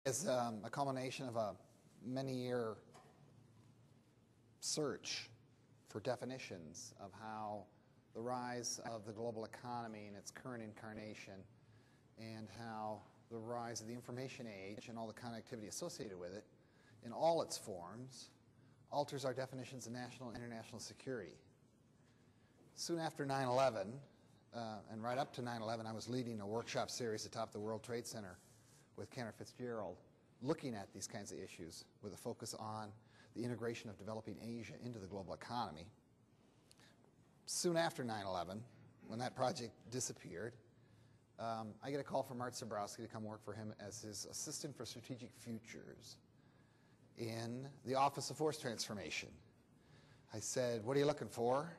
Is a culmination of a many-year search for definitions of how the rise of the global economy in its current incarnation and how the rise of the information age and all the connectivity associated with it in all its forms alters our definitions of national and international security. Soon after 9/11, and right up to 9/11, I was leading a workshop series atop the World Trade Center with Cantor Fitzgerald, looking at these kinds of issues with a focus on the integration of developing Asia into the global economy. Soon after 9/11, when that project disappeared, I get a call from Art Zabrowski to come work for him as his assistant for strategic futures in the Office of Force Transformation. I said, "What are you looking for?"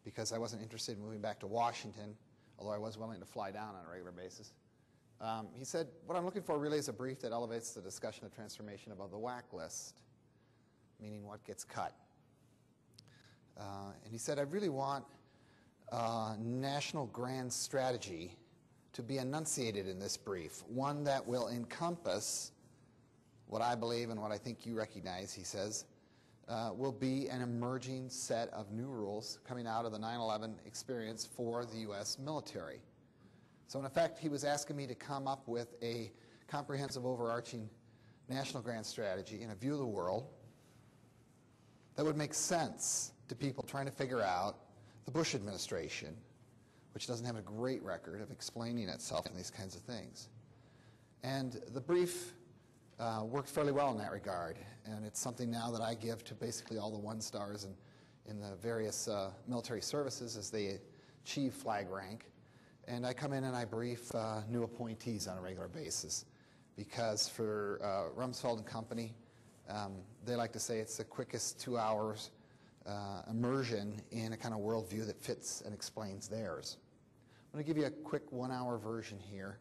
Because I wasn't interested in moving back to Washington, although I was willing to fly down on a regular basis. He said, "What I'm looking for really is a brief that elevates the discussion of transformation above the whack list," meaning what gets cut. And he said, "I really want a national grand strategy to be enunciated in this brief, one that will encompass what I believe and what I think you recognize," he says, will be an emerging set of new rules coming out of the 9/11 experience for the U.S. military. So in effect, he was asking me to come up with a comprehensive, overarching national grand strategy and a view of the world that would make sense to people trying to figure out the Bush administration, which doesn't have a great record of explaining itself in these kinds of things. And the brief worked fairly well in that regard, and it's something now that I give to basically all the one-stars in the various military services as they achieve flag rank. And I come in and I brief new appointees on a regular basis, because for Rumsfeld and Company, they like to say it's the quickest 2 hours immersion in a kind of worldview that fits and explains theirs. I'm going to give you a quick 1-hour version here.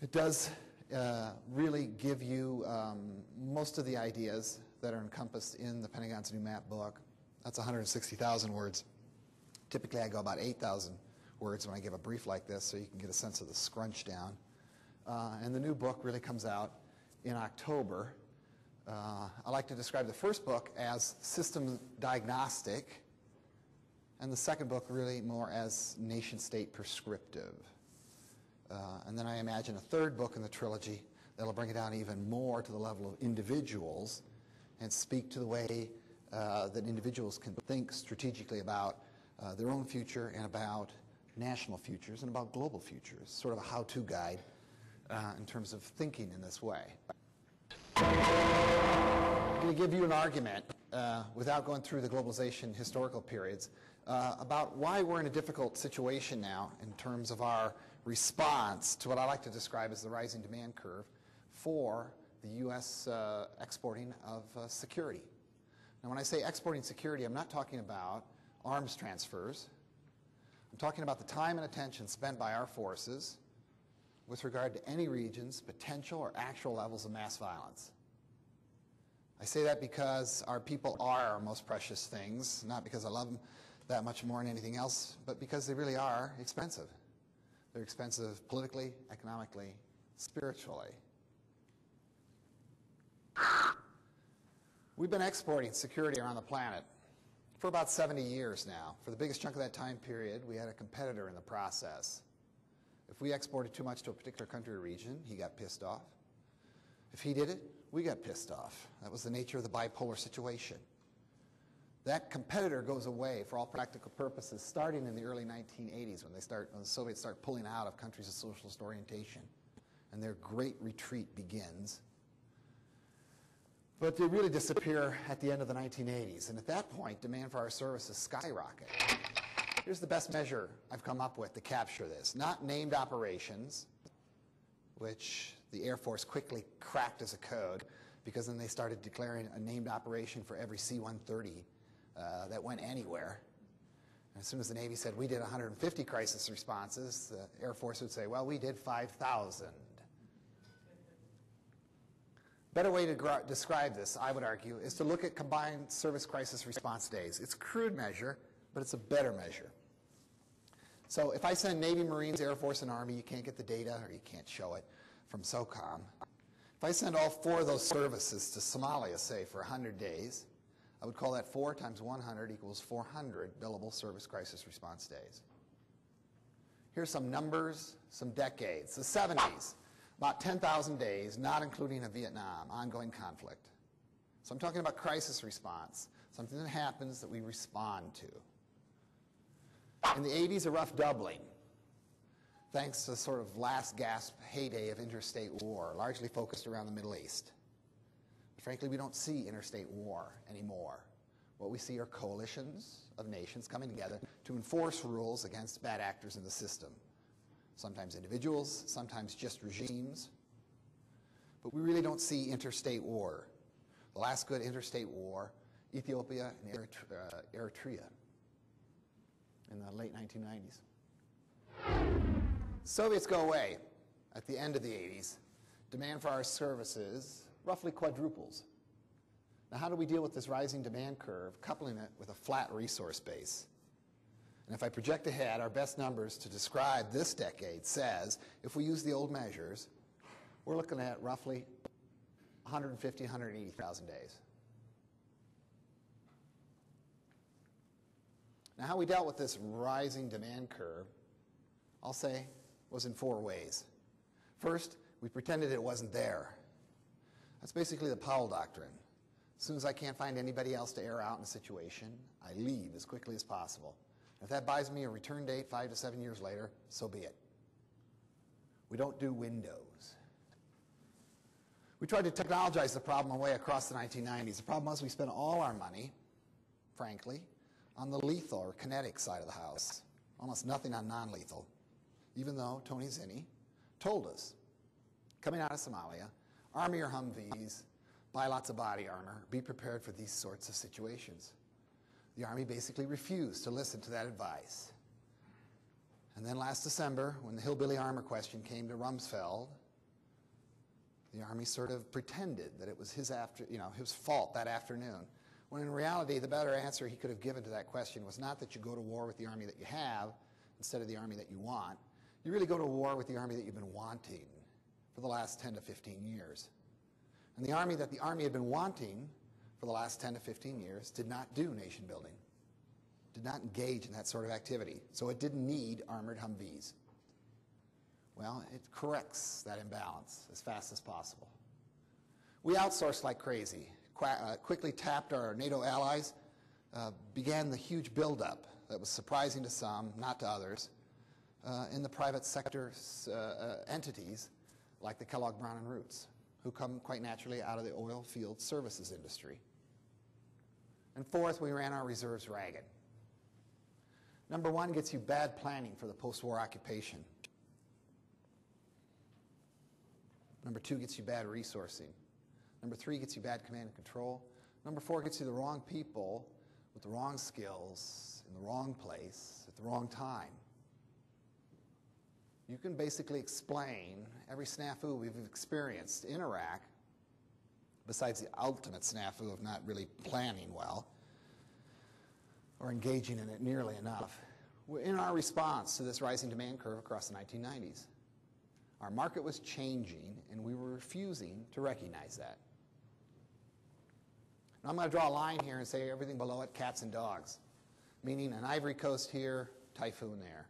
It does really give you most of the ideas that are encompassed in the Pentagon's new map book. That's 160,000 words. Typically, I go about 8,000 words when I give a brief like this, so you can get a sense of the scrunch down. And the new book really comes out in October. I like to describe the first book as system diagnostic, and the second book really more as nation-state prescriptive. And then I imagine a third book in the trilogy that'll bring it down even more to the level of individuals and speak to the way that individuals can think strategically about their own future and about national futures and about global futures, sort of a how-to guide in terms of thinking in this way. I'm going to give you an argument without going through the globalization historical periods about why we're in a difficult situation now in terms of our response to what I like to describe as the rising demand curve for the U.S. exporting of security. Now, when I say exporting security, I'm not talking about arms transfers. I'm talking about the time and attention spent by our forces with regard to any region's potential or actual levels of mass violence. I say that because our people are our most precious things, not because I love them that much more than anything else, but because they really are expensive. They're expensive politically, economically, spiritually. We've been exporting security around the planet for about 70 years now. For the biggest chunk of that time period, we had a competitor in the process. If we exported too much to a particular country or region, he got pissed off. If he did it, we got pissed off. That was the nature of the bipolar situation. That competitor goes away for all practical purposes starting in the early 1980s when the Soviets start pulling out of countries of socialist orientation, and their great retreat begins. But they really disappear at the end of the 1980s, and at that point, demand for our services skyrocket. Here's the best measure I've come up with to capture this. Not named operations, which the Air Force quickly cracked as a code, because then they started declaring a named operation for every C-130 that went anywhere. And as soon as the Navy said, we did 150 crisis responses, the Air Force would say, well, we did 5,000. Better way to describe this, I would argue, is to look at combined service crisis response days. It's a crude measure, but it's a better measure. So if I send Navy, Marines, Air Force, and Army, you can't get the data or you can't show it. from SOCOM. If I send all 4 of those services to Somalia, say, for 100 days, I would call that 4 times 100 equals 400 billable service crisis response days. Here's some numbers, some decades. The 70s, about 10,000 days, not including a Vietnam, ongoing conflict. So I'm talking about crisis response, something that happens that we respond to. In the 80s, a rough doubling, thanks to sort of last gasp heyday of interstate war, largely focused around the Middle East. But frankly, we don't see interstate war anymore. What we see are coalitions of nations coming together to enforce rules against bad actors in the system. Sometimes individuals, sometimes just regimes. But we really don't see interstate war. The last good interstate war, Ethiopia and Eritrea in the late 1990s. Soviets go away at the end of the 80s. Demand for our services roughly quadruples. Now, how do we deal with this rising demand curve, coupling it with a flat resource base? And if I project ahead, our best numbers to describe this decade says, if we use the old measures, we're looking at roughly 150, 180,000 days. Now, how we dealt with this rising demand curve, I'll say, was in 4 ways. First, we pretended it wasn't there. That's basically the Powell Doctrine. As soon as I can't find anybody else to air out in a situation, I leave as quickly as possible. If that buys me a return date 5 to 7 years later, so be it. We don't do windows. We tried to technologize the problem away across the 1990s. The problem was we spent all our money, frankly, on the lethal or kinetic side of the house. Almost nothing on non-lethal, even though Tony Zinni told us, coming out of Somalia, arm your Humvees, buy lots of body armor, be prepared for these sorts of situations. The Army basically refused to listen to that advice. And then last December, when the hillbilly armor question came to Rumsfeld, the Army sort of pretended that it was his fault that afternoon, when in reality the better answer he could have given to that question was not that you go to war with the Army that you have instead of the Army that you want. You really go to war with the Army that you've been wanting for the last 10 to 15 years. And the Army that the Army had been wanting for the last 10 to 15 years did not do nation building, did not engage in that sort of activity. So it didn't need armored Humvees. Well, it corrects that imbalance as fast as possible. We outsourced like crazy, quickly tapped our NATO allies, began the huge buildup that was surprising to some, not to others, in the private sector entities like the Kellogg Brown and Roots, who come quite naturally out of the oil field services industry. And fourth, we ran our reserves ragged. Number 1 gets you bad planning for the post-war occupation. Number 2 gets you bad resourcing. Number 3 gets you bad command and control. Number 4 gets you the wrong people with the wrong skills in the wrong place at the wrong time. You can basically explain every snafu we've experienced in Iraq, besides the ultimate snafu of not really planning well or engaging in it nearly enough, in our response to this rising demand curve across the 1990s. Our market was changing, and we were refusing to recognize that. Now I'm going to draw a line here and say everything below it, cats and dogs, meaning an Ivory Coast here, typhoon there.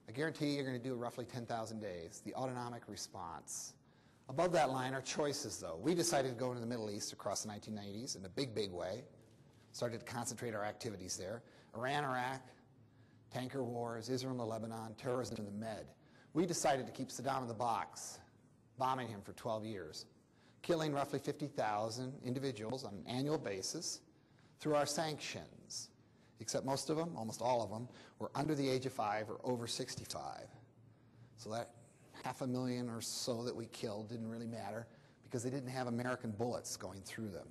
I guarantee you're going to do roughly 10,000 days, the autonomic response. Above that line are choices, though. We decided to go into the Middle East across the 1990s in a big, big way, started to concentrate our activities there. Iran, Iraq, tanker wars, Israel and Lebanon, terrorism in the Med. We decided to keep Saddam in the box, bombing him for 12 years, killing roughly 50,000 individuals on an annual basis through our sanctions, except most of them, almost all of them, were under the age of 5 or over 65. So that 500,000 or so that we killed didn't really matter because they didn't have American bullets going through them.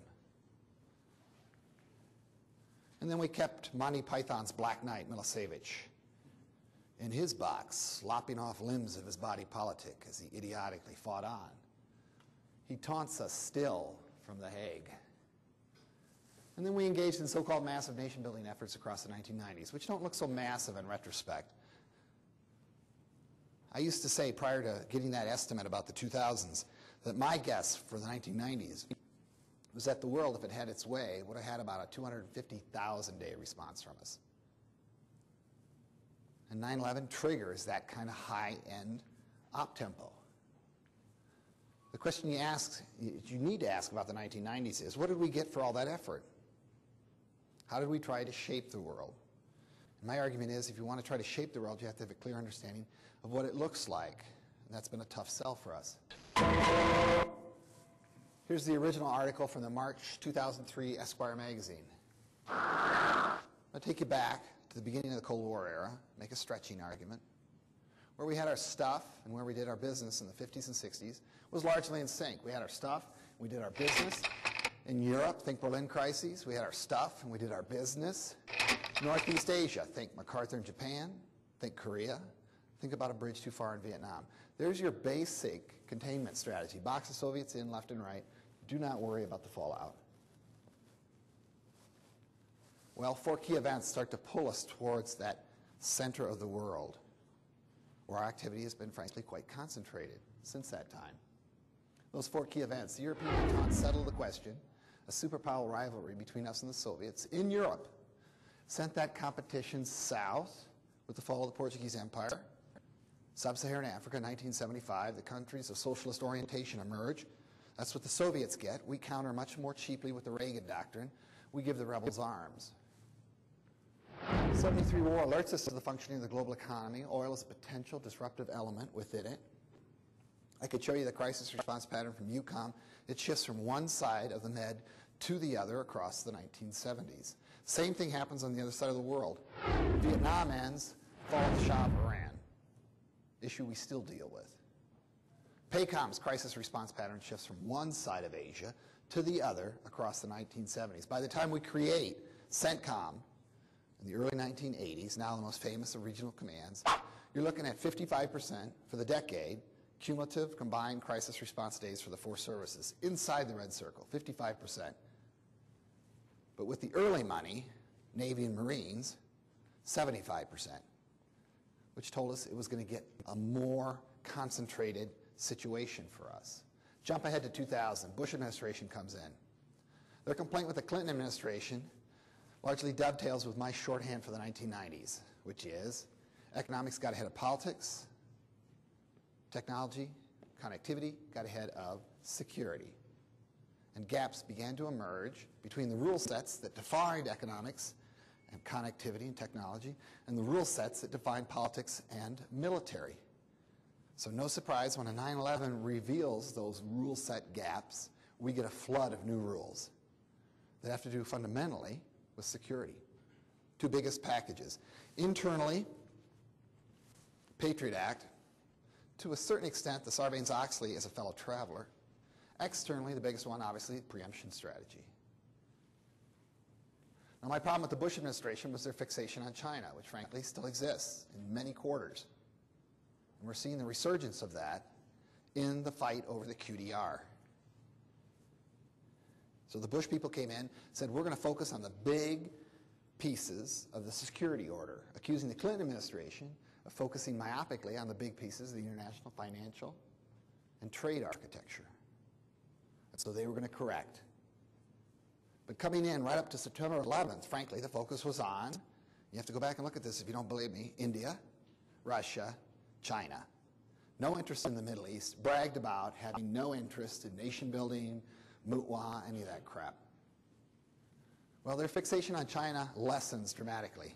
And then we kept Monty Python's Black Knight, Milosevic, in his box, lopping off limbs of his body politic as he idiotically fought on. He taunts us still from The Hague. And then we engaged in so-called massive nation-building efforts across the 1990s, which don't look so massive in retrospect. I used to say prior to getting that estimate about the 2000s that my guess for the 1990s was that the world, if it had its way, would have had about a 250,000-day response from us. And 9/11 triggers that kind of high-end op-tempo. The question you need to ask about the 1990s is, what did we get for all that effort? How did we try to shape the world? And my argument is, if you want to try to shape the world, you have to have a clear understanding of what it looks like. And that's been a tough sell for us. Here's the original article from the March 2003 Esquire magazine. I'll take you back to the beginning of the Cold War era, make a stretching argument. Where we had our stuff and where we did our business in the 50s and 60s was largely in sync. We had our stuff, we did our business. In Europe, think Berlin crises, we had our stuff and we did our business. Northeast Asia, think MacArthur in Japan, think Korea, think about a bridge too far in Vietnam. There's your basic containment strategy. Box the Soviets in left and right. Do not worry about the fallout. Well, 4 key events start to pull us towards that center of the world, where our activity has been, frankly, quite concentrated since that time. Those 4 key events: the European detente settled the question, a superpower rivalry between us and the Soviets in Europe sent that competition south with the fall of the Portuguese Empire. Sub-Saharan Africa, 1975, the countries of socialist orientation emerge. That's what the Soviets get. We counter much more cheaply with the Reagan doctrine. We give the rebels arms. The 73 war alerts us to the functioning of the global economy. Oil is a potential disruptive element within it. I could show you the crisis response pattern from EUCOM. It shifts from one side of the Med to the other across the 1970s. Same thing happens on the other side of the world. Vietnam ends, fall of the Shah of Iran. Issue we still deal with. PACOM's crisis response pattern shifts from one side of Asia to the other across the 1970s. By the time we create CENTCOM in the early 1980s, now the most famous of regional commands, you're looking at 55% for the decade, cumulative combined crisis response days for the 4 services, inside the red circle, 55%. But with the early money, Navy and Marines, 75%, which told us it was going to get a more concentrated situation for us. Jump ahead to 2000. Bush administration comes in. Their complaint with the Clinton administration largely dovetails with my shorthand for the 1990s, which is economics got ahead of politics, technology, connectivity got ahead of security. And gaps began to emerge between the rule sets that defined economics and connectivity and technology and the rule sets that defined politics and military. So no surprise when a 9/11 reveals those rule set gaps, we get a flood of new rules that have to do fundamentally with security. 2 biggest packages. Internally, Patriot Act, to a certain extent, the Sarbanes-Oxley as a fellow traveler. Externally, the biggest one, obviously, preemption strategy. Now, my problem with the Bush administration was their fixation on China, which frankly still exists in many quarters. And we're seeing the resurgence of that in the fight over the QDR. So the Bush people came in, said, we're going to focus on the big pieces of the security order, accusing the Clinton administration of focusing myopically on the big pieces of the international financial and trade architecture. And so they were going to correct. But coming in right up to September 11th, frankly, the focus was on, you have to go back and look at this if you don't believe me, India, Russia, China. No interest in the Middle East, bragged about having no interest in nation building, Mutwa, any of that crap. Well, their fixation on China lessens dramatically.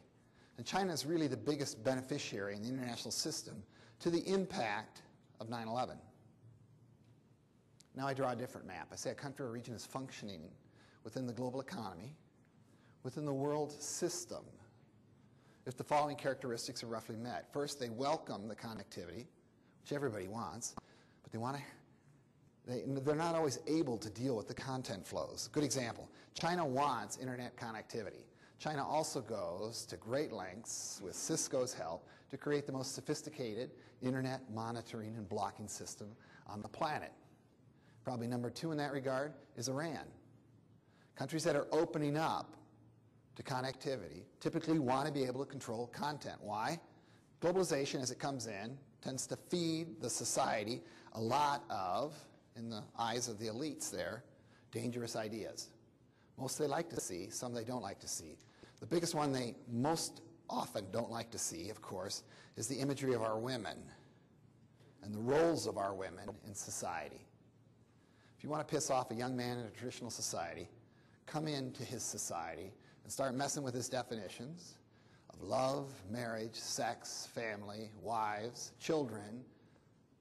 And China is really the biggest beneficiary in the international system to the impact of 9/11. Now I draw a different map. I say a country or region is functioning within the global economy, within the world system, if the following characteristics are roughly met. First, they welcome the connectivity, which everybody wants, but they're not always able to deal with the content flows. Good example, China wants internet connectivity. China also goes to great lengths, with Cisco's help, to create the most sophisticated internet monitoring and blocking system on the planet. Probably number 2 in that regard is Iran. Countries that are opening up to connectivity typically want to be able to control content. Why? Globalization, as it comes in, tends to feed the society a lot of, in the eyes of the elites there, dangerous ideas. Most they like to see, some they don't like to see. The biggest one they most often don't like to see, of course, is the imagery of our women and the roles of our women in society. If you want to piss off a young man in a traditional society, come into his society and start messing with his definitions of love, marriage, sex, family, wives, children,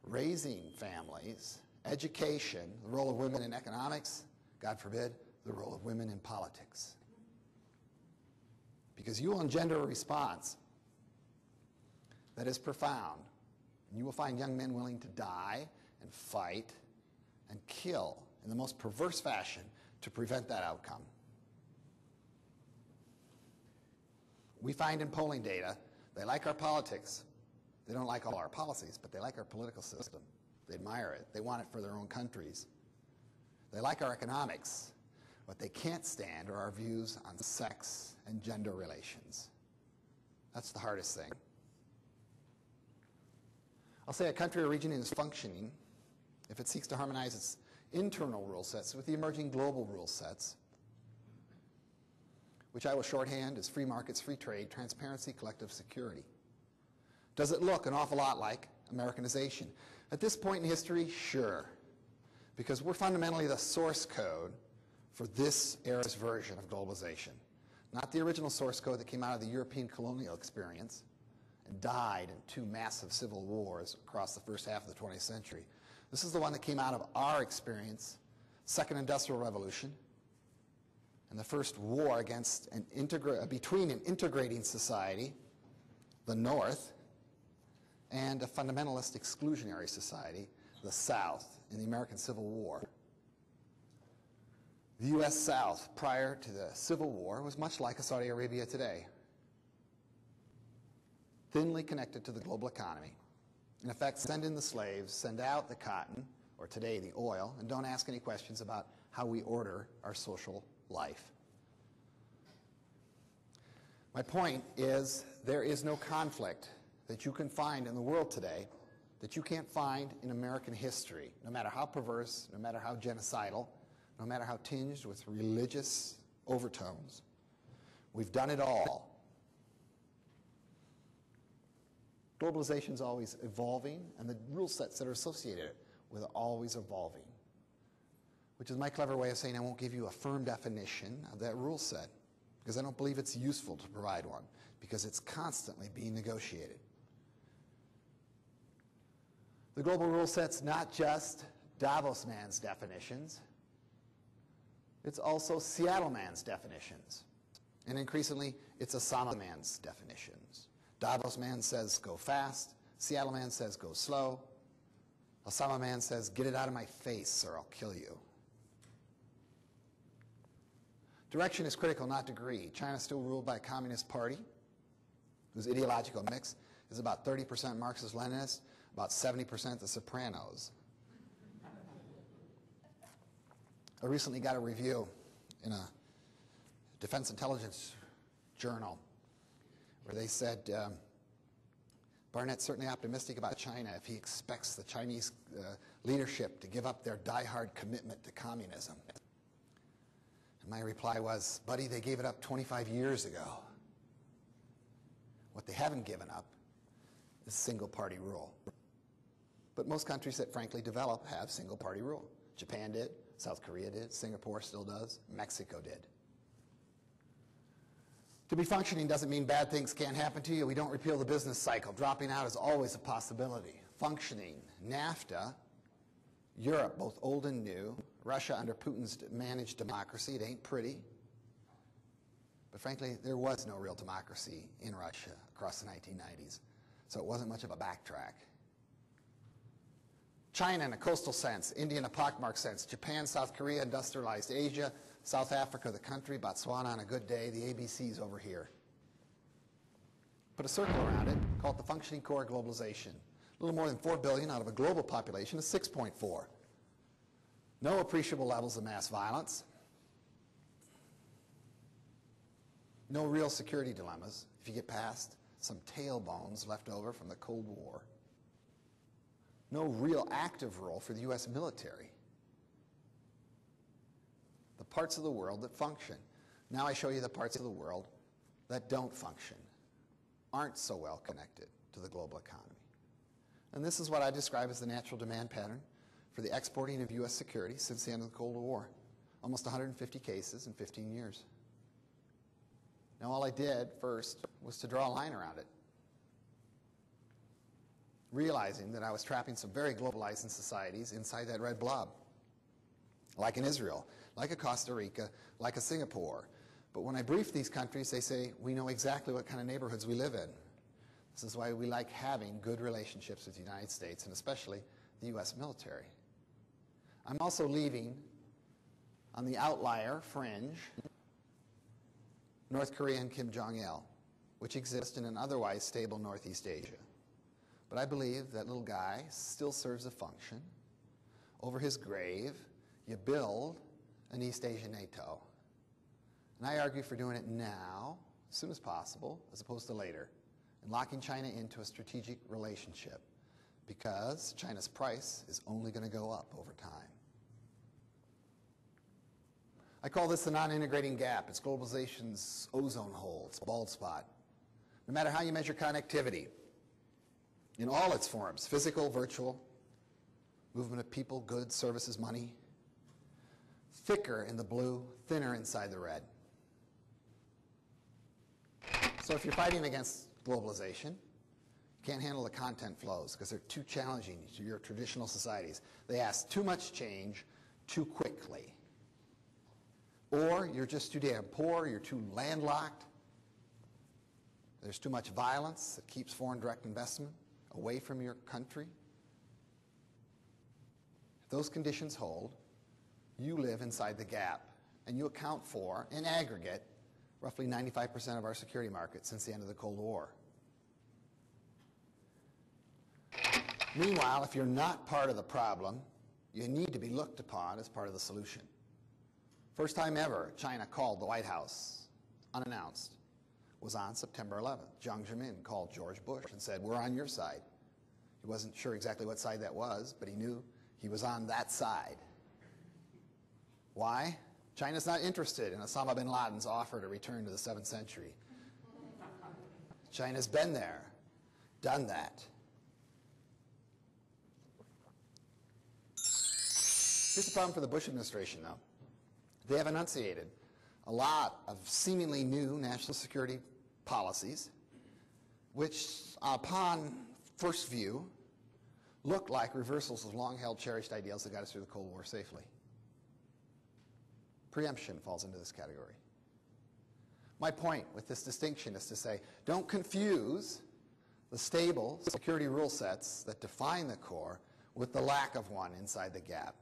raising families, education, the role of women in economics, God forbid, the role of women in politics. Because you will engender a response that is profound. And you will find young men willing to die and fight and kill in the most perverse fashion to prevent that outcome. We find in polling data, they like our politics. They don't like all our policies, but they like our political system. They admire it. They want it for their own countries. They like our economics. What they can't stand are our views on sex and gender relations. That's the hardest thing. I'll say a country or region is functioning if it seeks to harmonize its internal rule sets with the emerging global rule sets, which I will shorthand as free markets, free trade, transparency, collective security. Does it look an awful lot like Americanization? At this point in history, sure, because we're fundamentally the source code for this era's version of globalization. Not the original source code that came out of the European colonial experience and died in 2 massive civil wars across the first half of the 20th century. This is the one that came out of our experience, Second Industrial Revolution, and the first war against between an integrating society, the North, and a fundamentalist exclusionary society, the South, in the American Civil War. The U.S. South, prior to the Civil War, was much like Saudi Arabia today, thinly connected to the global economy. In effect, send in the slaves, send out the cotton, or today the oil, and don't ask any questions about how we order our social life. My point is, there is no conflict that you can find in the world today that you can't find in American history, no matter how perverse, no matter how genocidal, no matter how tinged with religious overtones. We've done it all. Globalization is always evolving, and the rule sets that are associated with it are always evolving, which is my clever way of saying I won't give you a firm definition of that rule set, because I don't believe it's useful to provide one, because it's constantly being negotiated. The global rule set's not just Davos man's definitions. It's also Seattle man's definitions. And increasingly, it's Osama man's definitions. Davos man says go fast. Seattle man says go slow. Osama man says get it out of my face or I'll kill you. Direction is critical, not degree. China is still ruled by a communist party whose ideological mix is about 30% Marxist-Leninist, about 70% the Sopranos. I recently got a review in a defense intelligence journal where they said Barnett's certainly optimistic about China if he expects the Chinese leadership to give up their die-hard commitment to communism. And my reply was, buddy, they gave it up 25 years ago. What they haven't given up is single-party rule. But most countries that frankly develop have single-party rule. Japan did, South Korea did, Singapore still does, Mexico did. To be functioning doesn't mean bad things can't happen to you. We don't repeal the business cycle. Dropping out is always a possibility. Functioning, NAFTA, Europe, both old and new, Russia under Putin's managed democracy, it ain't pretty. But frankly, there was no real democracy in Russia across the 1990s, so it wasn't much of a backtrack. China in a coastal sense, India in a pockmarked sense, Japan, South Korea, industrialized Asia, South Africa, the country, Botswana on a good day, the ABCs over here. Put a circle around it, call it the functioning core of globalization. A little more than 4 billion out of a global population of 6.4. No appreciable levels of mass violence. No real security dilemmas if you get past some tailbones left over from the Cold War. no real active role for the U.S. military. The parts of the world that function. Now I show you the parts of the world that don't function, aren't so well connected to the global economy. And this is what I describe as the natural demand pattern for the exporting of U.S. security since the end of the Cold War. Almost 150 cases in 15 years. Now all I did first was to draw a line around it, realizing that I was trapping some very globalized societies inside that red blob, like in Israel, like a Costa Rica, like a Singapore. But when I brief these countries, they say, we know exactly what kind of neighborhoods we live in. This is why we like having good relationships with the United States, and especially the U.S. military. I'm also leaving on the outlier fringe North Korea and Kim Jong-il, which exist in an otherwise stable Northeast Asia. But I believe that little guy still serves a function. Over his grave, you build an East Asian NATO. And I argue for doing it now, as soon as possible, as opposed to later, and locking China into a strategic relationship, because China's price is only going to go up over time. I call this the non-integrating gap. It's globalization's ozone hole. It's a bald spot. No matter how you measure connectivity, in all its forms, physical, virtual, movement of people, goods, services, money, thicker in the blue, thinner inside the red. So if you're fighting against globalization, you can't handle the content flows because they're too challenging to your traditional societies. They ask too much change too quickly. Or you're just too damn poor, you're too landlocked. There's too much violence that keeps foreign direct investment away from your country. If those conditions hold, you live inside the gap, and you account for, in aggregate, roughly 95% of our security market since the end of the Cold War. Meanwhile, if you're not part of the problem, you need to be looked upon as part of the solution. First time ever China called the White House unannounced was on September 11th. Jiang Zemin called George Bush and said, we're on your side. He wasn't sure exactly what side that was, but he knew he was on that side. Why? China's not interested in Osama bin Laden's offer to return to the 7th century. China's been there, done that. Here's the problem for the Bush administration, though. They have enunciated a lot of seemingly new national security policies, which, upon first view, look like reversals of long-held cherished ideals that got us through the Cold War safely. Preemption falls into this category. My point with this distinction is to say, don't confuse the stable security rule sets that define the core with the lack of one inside the gap.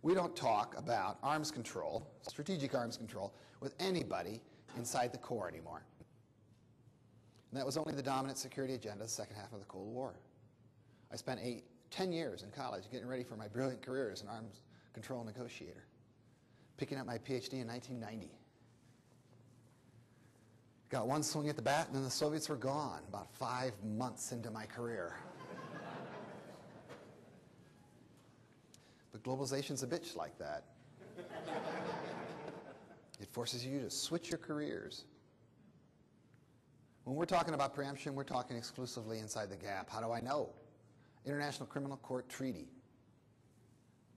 We don't talk about arms control, strategic arms control, with anybody inside the core anymore. And that was only the dominant security agenda the second half of the Cold War. I spent 10 years in college getting ready for my brilliant career as an arms control negotiator, picking up my PhD in 1990. Got one swing at the bat, and then the Soviets were gone about 5 months into my career. But globalization's a bitch like that. It forces you to switch your careers. When we're talking about preemption, we're talking exclusively inside the gap. How do I know? International Criminal Court Treaty.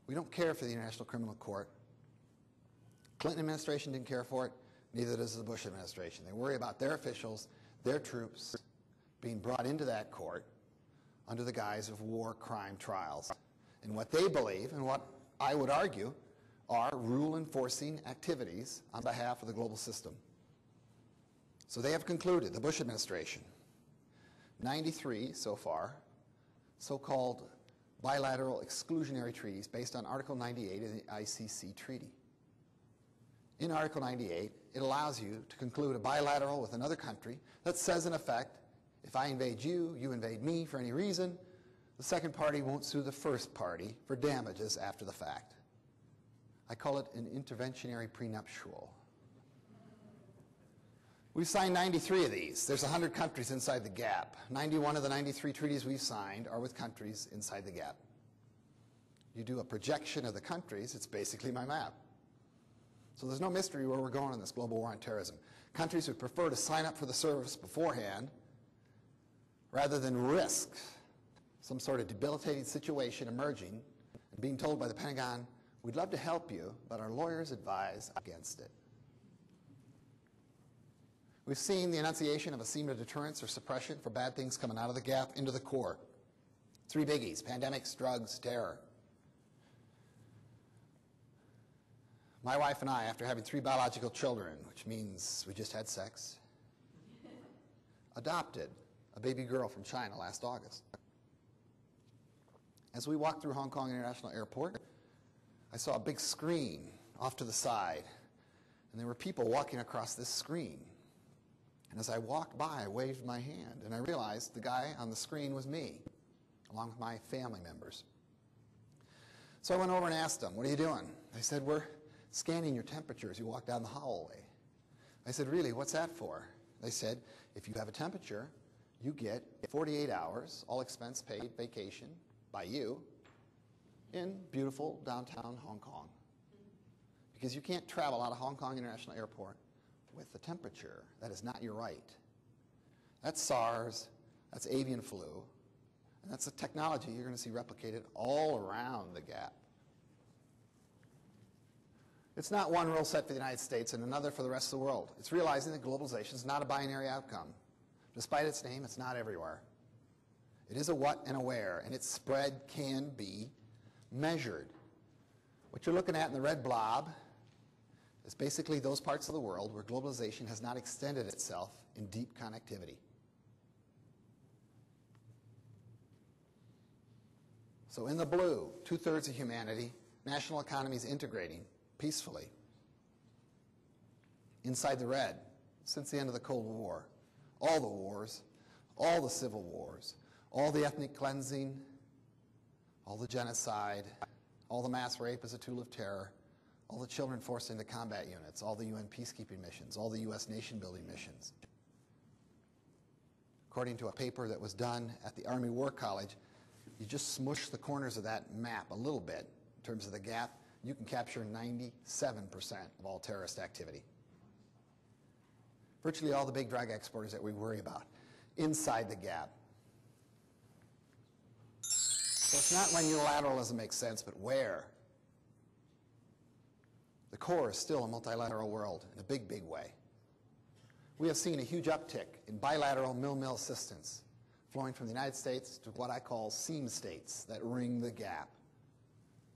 We don't care for the International Criminal Court. Clinton administration didn't care for it, neither does the Bush administration. They worry about their officials, their troops, being brought into that court under the guise of war crime trials. And what they believe, and what I would argue, are rule-enforcing activities on behalf of the global system. So they have concluded, the Bush administration, 93 so far, so-called bilateral exclusionary treaties based on Article 98 of the ICC Treaty. In Article 98, it allows you to conclude a bilateral with another country that says, in effect, if I invade you, you invade me for any reason, the second party won't sue the first party for damages after the fact. I call it an interventionary prenuptial. We've signed 93 of these. There's 100 countries inside the gap. 91 of the 93 treaties we've signed are with countries inside the gap. You do a projection of the countries, it's basically my map. So there's no mystery where we're going in this global war on terrorism. Countries would prefer to sign up for the service beforehand rather than risk some sort of debilitating situation emerging and being told by the Pentagon, we'd love to help you, but our lawyers advise against it. We've seen the enunciation of a scheme of deterrence or suppression for bad things coming out of the gap into the core. 3 biggies: pandemics, drugs, terror. My wife and I, after having 3 biological children, which means we just had sex, adopted a baby girl from China last August. As we walked through Hong Kong International Airport, I saw a big screen off to the side, and there were people walking across this screen. And as I walked by, I waved my hand, and I realized the guy on the screen was me, along with my family members. So I went over and asked them, what are you doing? They said, we're scanning your temperature as you walk down the hallway. I said, really, what's that for? They said, if you have a temperature, you get 48 hours, all expense paid vacation by you in beautiful downtown Hong Kong. Because you can't travel out of Hong Kong International Airport with the temperature. That is not your right. That's SARS, that's avian flu, and that's a technology you're going to see replicated all around the gap. It's not one rule set for the United States and another for the rest of the world. It's realizing that globalization is not a binary outcome. Despite its name, it's not everywhere. It is a what and a where, and its spread can be measured. What you're looking at in the red blob is basically those parts of the world where globalization has not extended itself in deep connectivity. So in the blue, 2/3 of humanity, national economies integrating peacefully. Inside the red, since the end of the Cold War, all the wars, all the civil wars, all the ethnic cleansing, all the genocide, all the mass rape as a tool of terror, all the children forced into combat units, all the UN peacekeeping missions, all the US nation-building missions. According to a paper that was done at the Army War College, you just smush the corners of that map a little bit in terms of the gap, you can capture 97% of all terrorist activity. Virtually all the big drug exporters that we worry about, inside the gap. So it's not when unilateralism makes sense, but where. The core is still a multilateral world in a big, big way. We have seen a huge uptick in bilateral mill-mill assistance flowing from the United States to what I call seam states that ring the gap.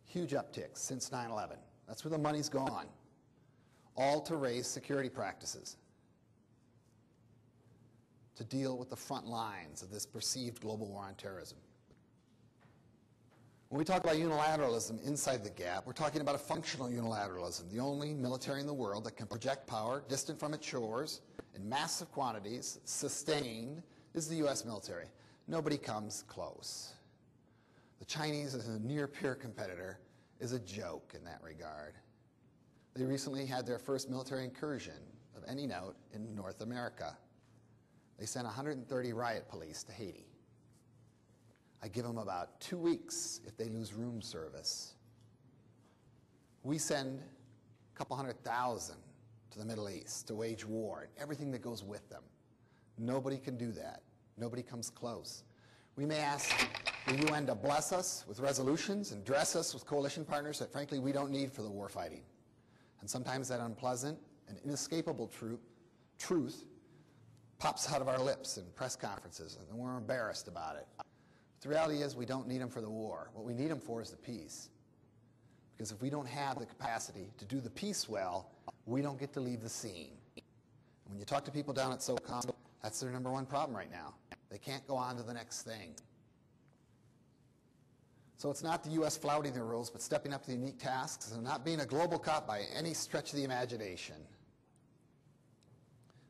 Huge uptick since 9/11. That's where the money's gone. All to raise security practices, to deal with the front lines of this perceived global war on terrorism. When we talk about unilateralism inside the gap, we're talking about a functional unilateralism, the only military in the world that can project power distant from its shores in massive quantities, sustained, is the US military. Nobody comes close. The Chinese, as a near-peer competitor, is a joke in that regard. They recently had their first military incursion of any note in North America. They sent 130 riot police to Haiti. I give them about 2 weeks if they lose room service. We send a couple 100,000 to the Middle East to wage war and everything that goes with them. Nobody can do that. Nobody comes close. We may ask the UN to bless us with resolutions and dress us with coalition partners that frankly we don't need for the war fighting. And sometimes that unpleasant and inescapable truth pops out of our lips in press conferences and we're embarrassed about it. The reality is we don't need them for the war. What we need them for is the peace. Because if we don't have the capacity to do the peace well, we don't get to leave the scene. When you talk to people down at SOCOM, that's their number one problem right now. They can't go on to the next thing. So it's not the U.S. flouting the rules, but stepping up to the unique tasks and not being a global cop by any stretch of the imagination.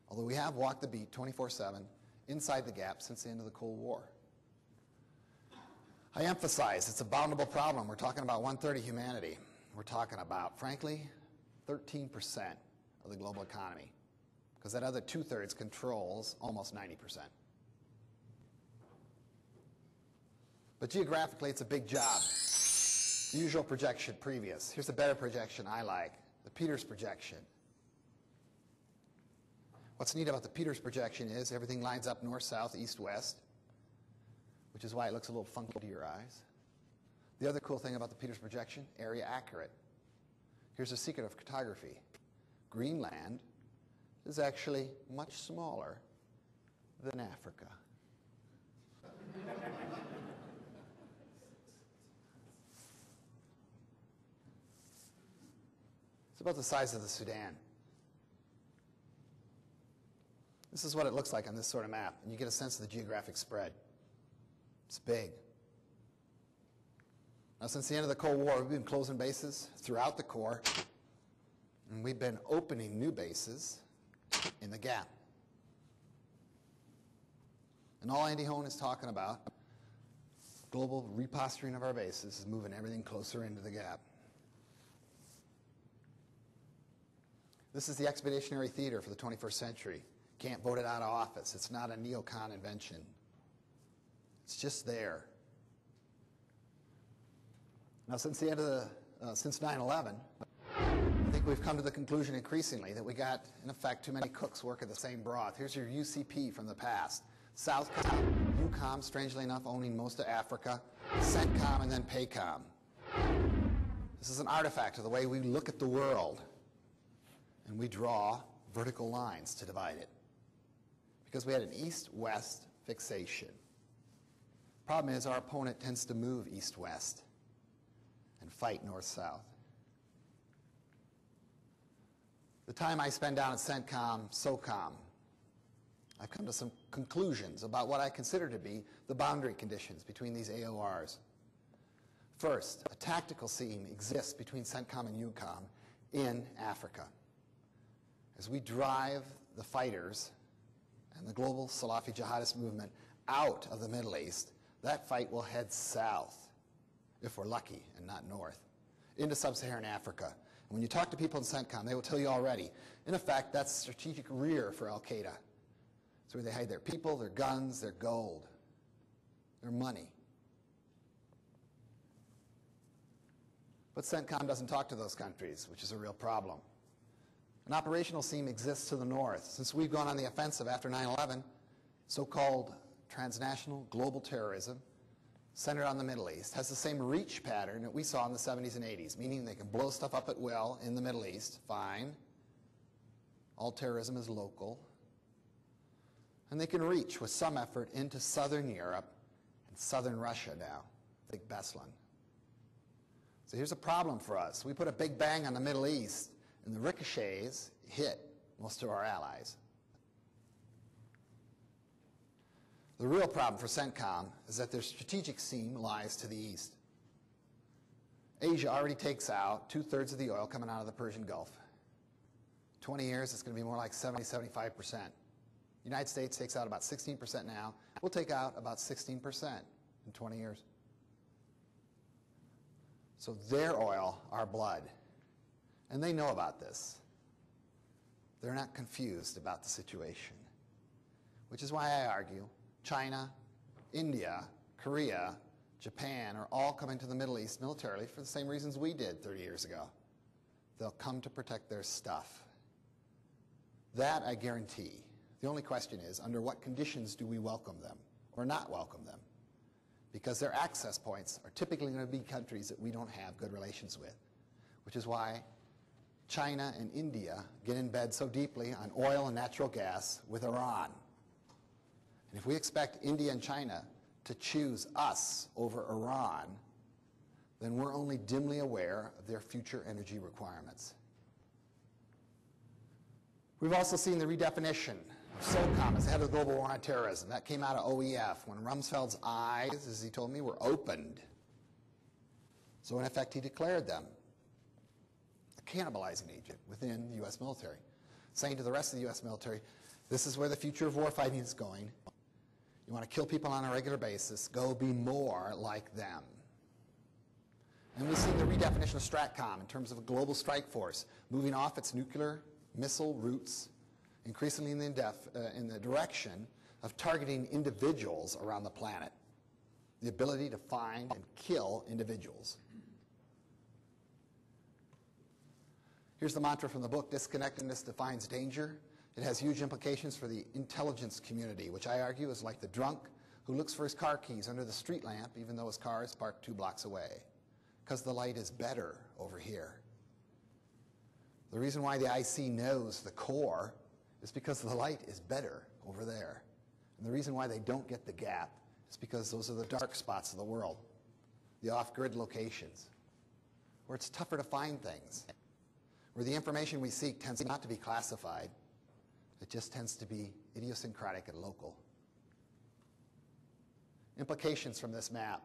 Although we have walked the beat 24/7 inside the gap since the end of the Cold War. I emphasize it's a boundable problem. We're talking about 1/3 of humanity. We're talking about, frankly, 13% of the global economy because that other 2/3 controls almost 90%. But geographically, it's a big job. The usual projection previous. Here's a better projection I like, the Peters projection. What's neat about the Peters projection is everything lines up north, south, east, west, which is why it looks a little funky to your eyes. The other cool thing about the Peters projection, area accurate. Here's a secret of cartography. Greenland is actually much smaller than Africa. It's about the size of the Sudan. This is what it looks like on this sort of map, and you get a sense of the geographic spread. It's big. Now, since the end of the Cold War, we've been closing bases throughout the core, and we've been opening new bases in the gap. And all Andy Hone is talking about, global reposturing of our bases, is moving everything closer into the gap. This is the expeditionary theater for the 21st century. Can't vote it out of office. It's not a neocon invention. It's just there. Now, since the end of since 9/11, I think we've come to the conclusion increasingly that we got, in effect, too many cooks working the same broth. Here's your UCP from the past. Southcom, UCOM, strangely enough, owning most of Africa, CENTCOM, and then PACOM. This is an artifact of the way we look at the world, and we draw vertical lines to divide it, because we had an east-west fixation. Problem is, our opponent tends to move east-west and fight north-south. The time I spend down at CENTCOM, SOCOM, I've come to some conclusions about what I consider to be the boundary conditions between these AORs. First, a tactical seam exists between CENTCOM and UCOM in Africa. As we drive the fighters and the global Salafi jihadist movement out of the Middle East, that fight will head south, if we're lucky, and not north, into sub-Saharan Africa. And when you talk to people in CENTCOM, they will tell you already, in effect, that's strategic rear for Al-Qaeda. It's where they hide their people, their guns, their gold, their money. But CENTCOM doesn't talk to those countries, which is a real problem. An operational seam exists to the north. Since we've gone on the offensive after 9/11, so-called transnational global terrorism, centered on the Middle East, has the same reach pattern that we saw in the 70s and 80s, meaning they can blow stuff up at will in the Middle East, fine. All terrorism is local. And they can reach, with some effort, into southern Europe and southern Russia now, like Beslan. So here's a problem for us. We put a big bang on the Middle East, and the ricochets hit most of our allies. The real problem for CENTCOM is that their strategic seam lies to the east. Asia already takes out 2/3 of the oil coming out of the Persian Gulf. 20 years, it's going to be more like 70-75%. The United States takes out about 16% now. We'll take out about 16% in 20 years. So their oil, our blood. And they know about this. They're not confused about the situation, which is why I argue China, India, Korea, Japan are all coming to the Middle East militarily for the same reasons we did 30 years ago. They'll come to protect their stuff. That I guarantee. The only question is, under what conditions do we welcome them or not welcome them? Because their access points are typically going to be countries that we don't have good relations with, which is why China and India get in bed so deeply on oil and natural gas with Iran. And if we expect India and China to choose us over Iran, then we're only dimly aware of their future energy requirements. We've also seen the redefinition of SOCOM as the head of the global war on terrorism. That came out of OEF when Rumsfeld's eyes, as he told me, were opened. So in effect, he declared them a cannibalizing agent within the U.S. military, saying to the rest of the U.S. military, this is where the future of warfighting is going. You want to kill people on a regular basis, go be more like them. And we've seen the redefinition of STRATCOM in terms of a global strike force, moving off its nuclear missile roots increasingly in the direction of targeting individuals around the planet, the ability to find and kill individuals. Here's the mantra from the book, Disconnectedness Defines Danger. It has huge implications for the intelligence community, which I argue is like the drunk who looks for his car keys under the street lamp even though his car is parked 2 blocks away, because the light is better over here. The reason why the IC knows the core is because the light is better over there. And the reason why they don't get the gap is because those are the dark spots of the world, the off-grid locations, where it's tougher to find things, where the information we seek tends not to be classified. It just tends to be idiosyncratic and local. Implications from this map.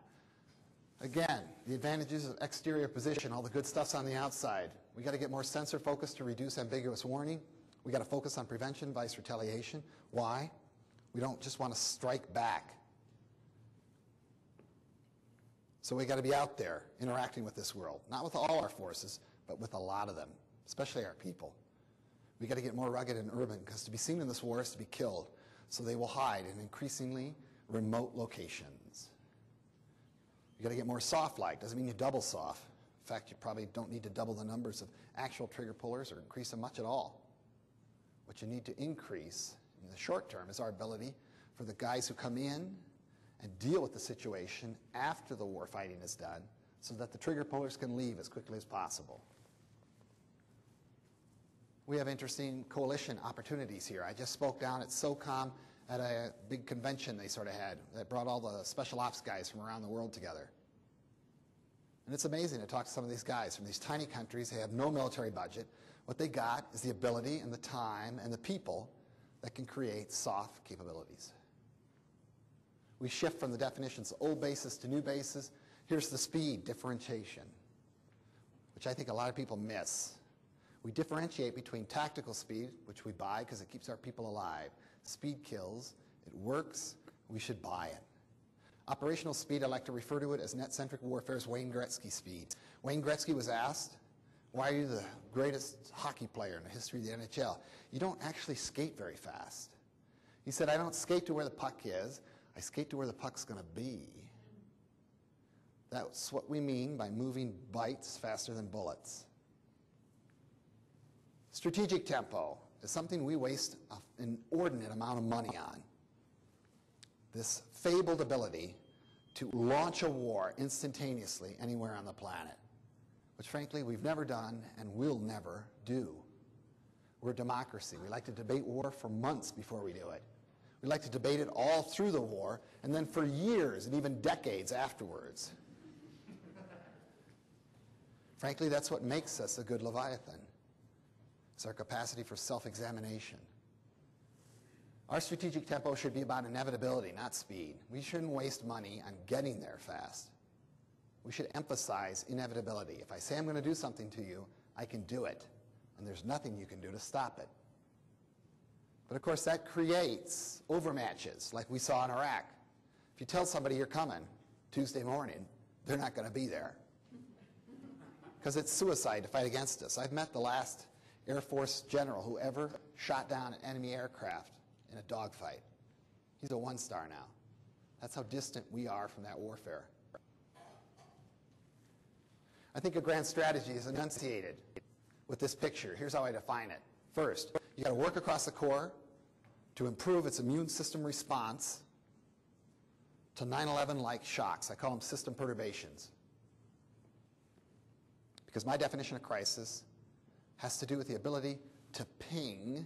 Again, the advantages of exterior position, all the good stuff's on the outside. We got to get more sensor focus to reduce ambiguous warning. We got to focus on prevention, vice retaliation. Why? We don't just want to strike back. So we got to be out there interacting with this world, not with all our forces, but with a lot of them, especially our people. We got to get more rugged and urban, because to be seen in this war is to be killed. So they will hide in increasingly remote locations. You got to get more soft-like. Doesn't mean you double soft. In fact, you probably don't need to double the numbers of actual trigger pullers or increase them much at all. What you need to increase in the short term is our ability for the guys who come in and deal with the situation after the war fighting is done, so that the trigger pullers can leave as quickly as possible. We have interesting coalition opportunities here. I just spoke down at SOCOM at a big convention they sort of had that brought all the special ops guys from around the world together. And it's amazing to talk to some of these guys from these tiny countries. They have no military budget. What they got is the ability and the time and the people that can create soft capabilities. We shift from the definitions of old bases to new bases. Here's the speed differentiation, which I think a lot of people miss. We differentiate between tactical speed, which we buy because it keeps our people alive. Speed kills. It works. We should buy it. Operational speed, I like to refer to it as net-centric warfare's Wayne Gretzky speed. Wayne Gretzky was asked, why are you the greatest hockey player in the history of the NHL? You don't actually skate very fast. He said, I don't skate to where the puck is. I skate to where the puck's going to be. That's what we mean by moving bytes faster than bullets. Strategic tempo is something we waste an inordinate amount of money on. This fabled ability to launch a war instantaneously anywhere on the planet, which frankly we've never done and will never do. We're a democracy. We like to debate war for months before we do it. We like to debate it all through the war and then for years and even decades afterwards. Frankly, that's what makes us a good Leviathan. It's our capacity for self-examination. Our strategic tempo should be about inevitability, not speed. We shouldn't waste money on getting there fast. We should emphasize inevitability. If I say I'm going to do something to you, I can do it, and there's nothing you can do to stop it. But of course, that creates overmatches like we saw in Iraq. If you tell somebody you're coming Tuesday morning, they're not going to be there, because it's suicide to fight against us. I've met the last Air Force general who ever shot down an enemy aircraft in a dogfight. He's a 1-star now. That's how distant we are from that warfare. I think a grand strategy is enunciated with this picture. Here's how I define it. First, you got to work across the core to improve its immune system response to 9/11-like shocks. I call them system perturbations. Because my definition of crisis has to do with the ability to ping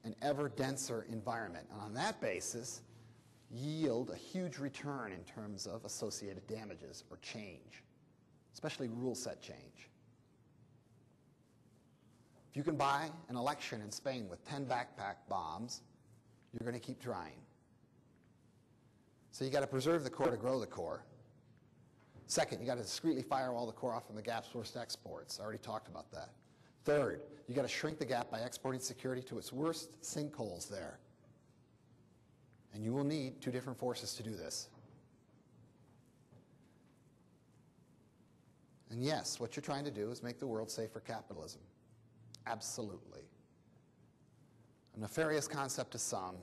an ever denser environment, and on that basis, yield a huge return in terms of associated damages or change, especially rule set change. If you can buy an election in Spain with 10 backpack bombs, you're going to keep trying. So you got to preserve the core to grow the core. Second, you got to discreetly fire all the core off from the gap's worst exports. I already talked about that. Third, you got to shrink the gap by exporting security to its worst sinkholes there. And you will need 2 different forces to do this. And yes, what you're trying to do is make the world safe for capitalism. Absolutely. A nefarious concept to some.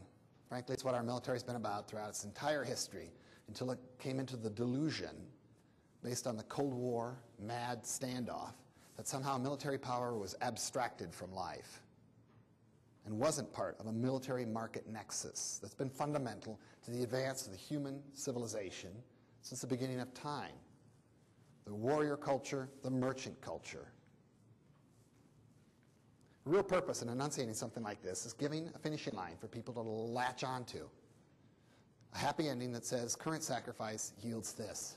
Frankly, it's what our military's been about throughout its entire history until it came into the delusion, based on the Cold War mad standoff, that somehow military power was abstracted from life and wasn't part of a military market nexus that's been fundamental to the advance of the human civilization since the beginning of time. The warrior culture, the merchant culture. The real purpose in enunciating something like this is giving a finishing line for people to latch onto. A happy ending that says current sacrifice yields this.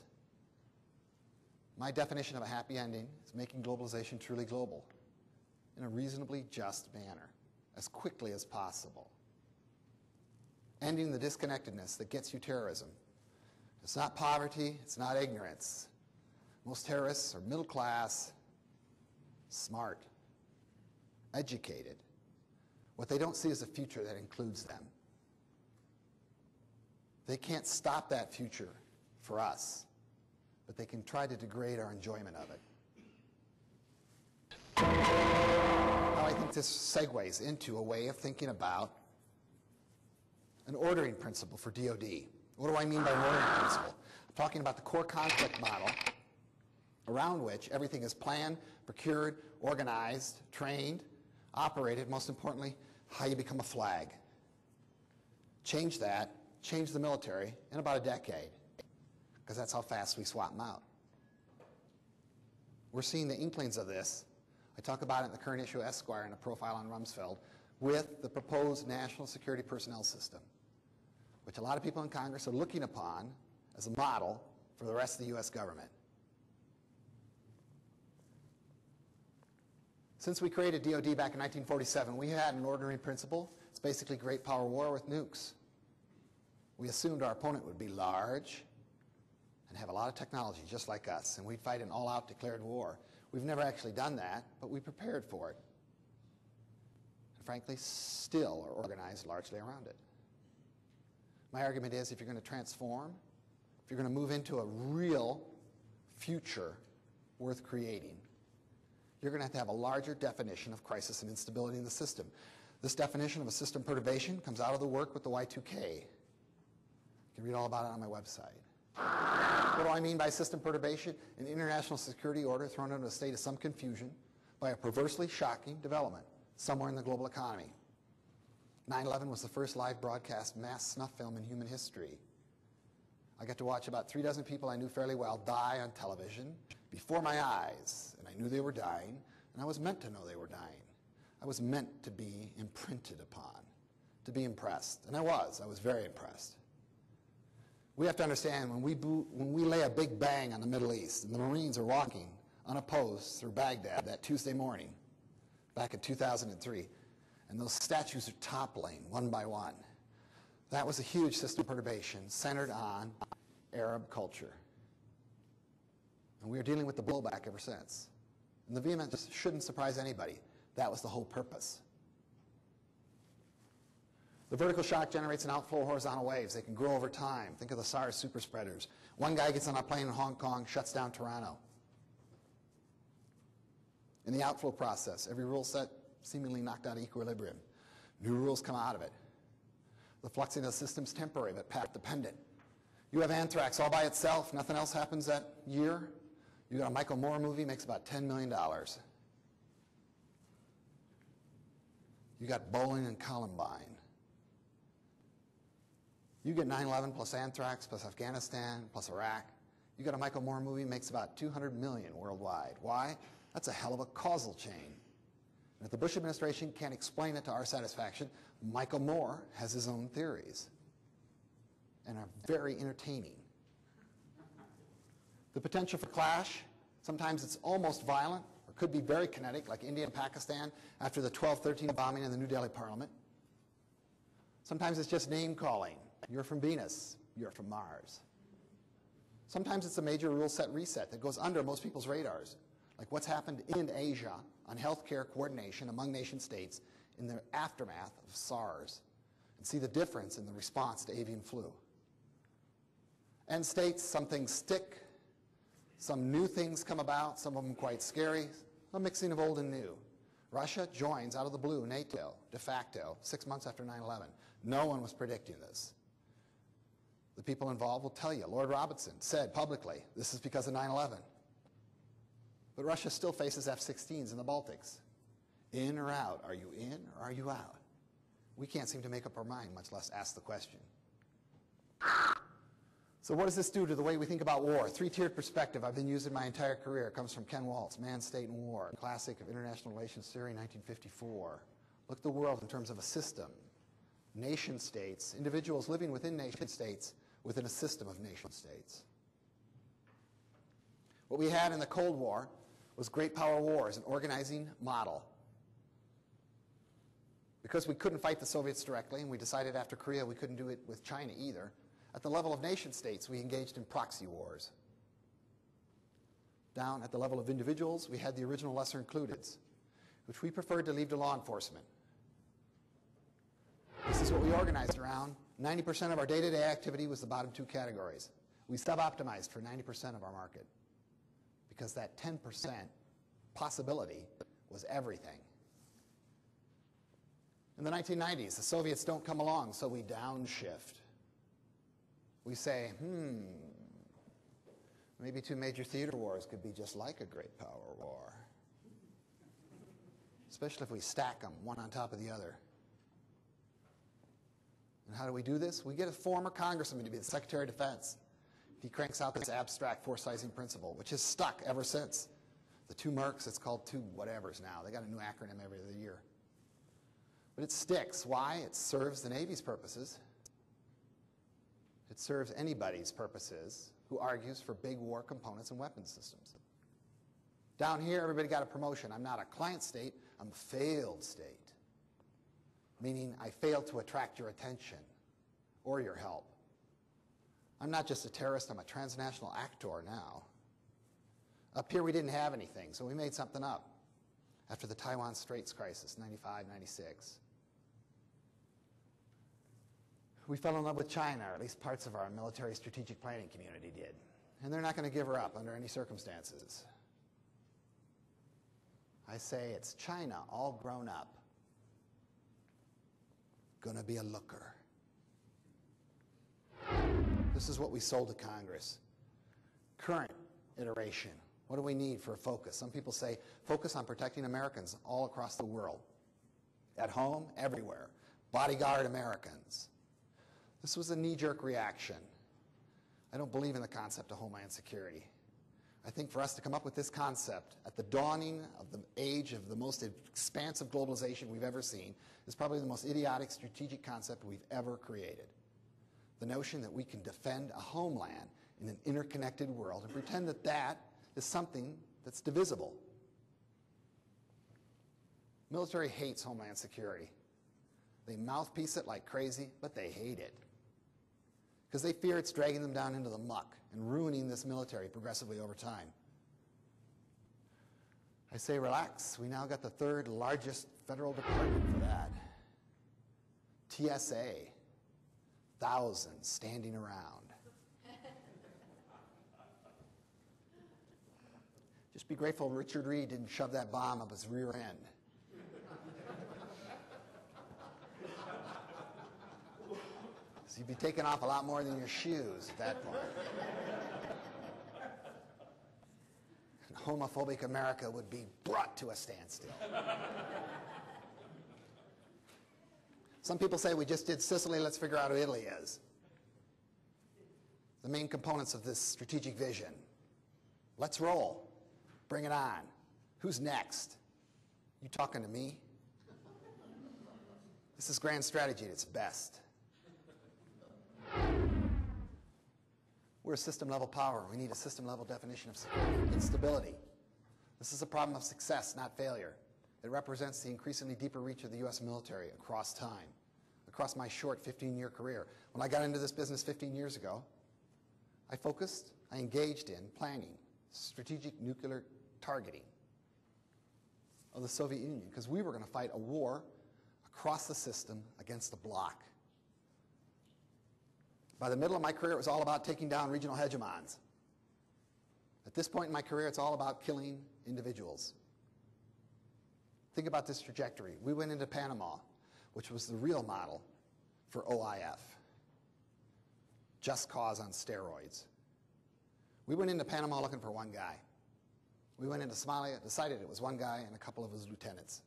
My definition of a happy ending is making globalization truly global in a reasonably just manner, as quickly as possible. Ending the disconnectedness that gets you terrorism. It's not poverty, it's not ignorance. Most terrorists are middle class, smart, educated. What they don't see is a future that includes them. They can't stop that future for us, but they can try to degrade our enjoyment of it. Now I think this segues into a way of thinking about an ordering principle for DoD. What do I mean by an ordering principle? I'm talking about the core conflict model around which everything is planned, procured, organized, trained, operated, most importantly, how you become a flag. Change that, change the military in about a decade, because that's how fast we swap them out. We're seeing the inklings of this. I talk about it in the current issue of Esquire in a profile on Rumsfeld with the proposed national security personnel system, which a lot of people in Congress are looking upon as a model for the rest of the U.S. government. Since we created DoD back in 1947, we had an ordering principle. It's basically great power war with nukes. We assumed our opponent would be large and have a lot of technology just like us, and we'd fight an all-out declared war. We've never actually done that, but we prepared for it. And frankly, still are organized largely around it. My argument is if you're going to transform, if you're going to move into a real future worth creating, you're going to have a larger definition of crisis and instability in the system. This definition of a system perturbation comes out of the work with the Y2K. You can read all about it on my website. What do I mean by system perturbation? An international security order thrown into a state of some confusion by a perversely shocking development somewhere in the global economy. 9/11 was the first live broadcast mass snuff film in human history. I got to watch about 36 people I knew fairly well die on television before my eyes, and I knew they were dying, and I was meant to know they were dying. I was meant to be imprinted upon, to be impressed, and I was very impressed. We have to understand when we lay a big bang on the Middle East, and the Marines are walking unopposed through Baghdad that Tuesday morning back in 2003, and those statues are toppling one by one. That was a huge system perturbation centered on Arab culture. And we are dealing with the blowback ever since. And the vehemence shouldn't surprise anybody. That was the whole purpose. The vertical shock generates an outflow of horizontal waves. They can grow over time. Think of the SARS super spreaders. One guy gets on a plane in Hong Kong, shuts down Toronto. In the outflow process, every rule set seemingly knocked out of equilibrium. New rules come out of it. The fluxing of the system's temporary but path dependent. You have anthrax all by itself, nothing else happens that year. You got a Michael Moore movie, makes about $10 million. You got bowling and Columbine. You get 9/11 plus anthrax plus Afghanistan plus Iraq. You got a Michael Moore movie, makes about $200 million worldwide. Why? That's a hell of a causal chain. And if the Bush administration can't explain it to our satisfaction, Michael Moore has his own theories and are very entertaining. The potential for clash, sometimes it's almost violent or could be very kinetic, like India and Pakistan after the 12/13 bombing in the New Delhi Parliament. Sometimes it's just name calling. You're from Venus, you're from Mars. Sometimes it's a major rule set reset that goes under most people's radars, like what's happened in Asia on healthcare coordination among nation states in the aftermath of SARS, and see the difference in the response to avian flu. End states, some things stick, some new things come about, some of them quite scary, a mixing of old and new. Russia joins out of the blue NATO, de facto, 6 months after 9/11. No one was predicting this. The people involved will tell you, Lord Robinson said publicly, this is because of 9/11. But Russia still faces F-16s in the Baltics. In or out? Are you in or are you out? We can't seem to make up our mind, much less ask the question. So what does this do to the way we think about war? Three-tiered perspective I've been using my entire career. It comes from Ken Waltz, Man, State, and War, a classic of international relations theory, 1954. Look at the world in terms of a system. Nation states, individuals living within nation states, within a system of nation states. What we had in the Cold War was great power wars, an organizing model. Because we couldn't fight the Soviets directly, and we decided after Korea we couldn't do it with China either, at the level of nation states, we engaged in proxy wars. Down at the level of individuals, we had the original lesser includeds, which we preferred to leave to law enforcement. This is what we organized around. 90% of our day-to-day activity was the bottom two categories. We sub-optimized for 90% of our market because that 10% possibility was everything. In the 1990s, the Soviets don't come along, so we downshift. We say, maybe two major theater wars could be just like a great power war, especially if we stack them one on top of the other. And how do we do this? We get a former congressman to be the Secretary of Defense. He cranks out this abstract force-sizing principle, which has stuck ever since. The two Mercs, it's called two whatevers now. They got a new acronym every other year. But it sticks. Why? It serves the Navy's purposes. It serves anybody's purposes who argues for big war components and weapons systems. Down here, everybody got a promotion. I'm not a client state, I'm a failed state. Meaning I failed to attract your attention or your help. I'm not just a terrorist, I'm a transnational actor now. Up here we didn't have anything, so we made something up after the Taiwan Straits crisis, 95, 96. We fell in love with China, or at least parts of our military strategic planning community did. And they're not going to give her up under any circumstances. I say it's China all grown up. Gonna be a looker. This is what we sold to Congress. Current iteration. What do we need for a focus? Some people say focus on protecting Americans all across the world. At home, everywhere. Bodyguard Americans. This was a knee-jerk reaction. I don't believe in the concept of homeland security. I think for us to come up with this concept at the dawning of the age of the most expansive globalization we've ever seen is probably the most idiotic strategic concept we've ever created. The notion that we can defend a homeland in an interconnected world and pretend that that is something that's divisible. Military hates homeland security. They mouthpiece it like crazy, but they hate it. Because they fear it's dragging them down into the muck and ruining this military progressively over time. I say relax, we now got the third largest federal department for that. TSA, thousands standing around. Just be grateful Richard Reed didn't shove that bomb up his rear end. So you'd be taking off a lot more than your shoes at that point. And homophobic America would be brought to a standstill. Some people say we just did Sicily, let's figure out who Italy is. The main components of this strategic vision. Let's roll. Bring it on. Who's next? You talking to me? This is grand strategy at its best. We're a system-level power. We need a system-level definition of security and stability. This is a problem of success, not failure. It represents the increasingly deeper reach of the U.S. military across time, across my short 15-year career. When I got into this business 15 years ago, I engaged in planning strategic nuclear targeting of the Soviet Union because we were going to fight a war across the system against a bloc. By the middle of my career, it was all about taking down regional hegemons. At this point in my career, it's all about killing individuals. Think about this trajectory. We went into Panama, which was the real model for OIF. Just cause on steroids. We went into Panama looking for one guy. We went into Somalia, decided it was one guy and a couple of his lieutenants.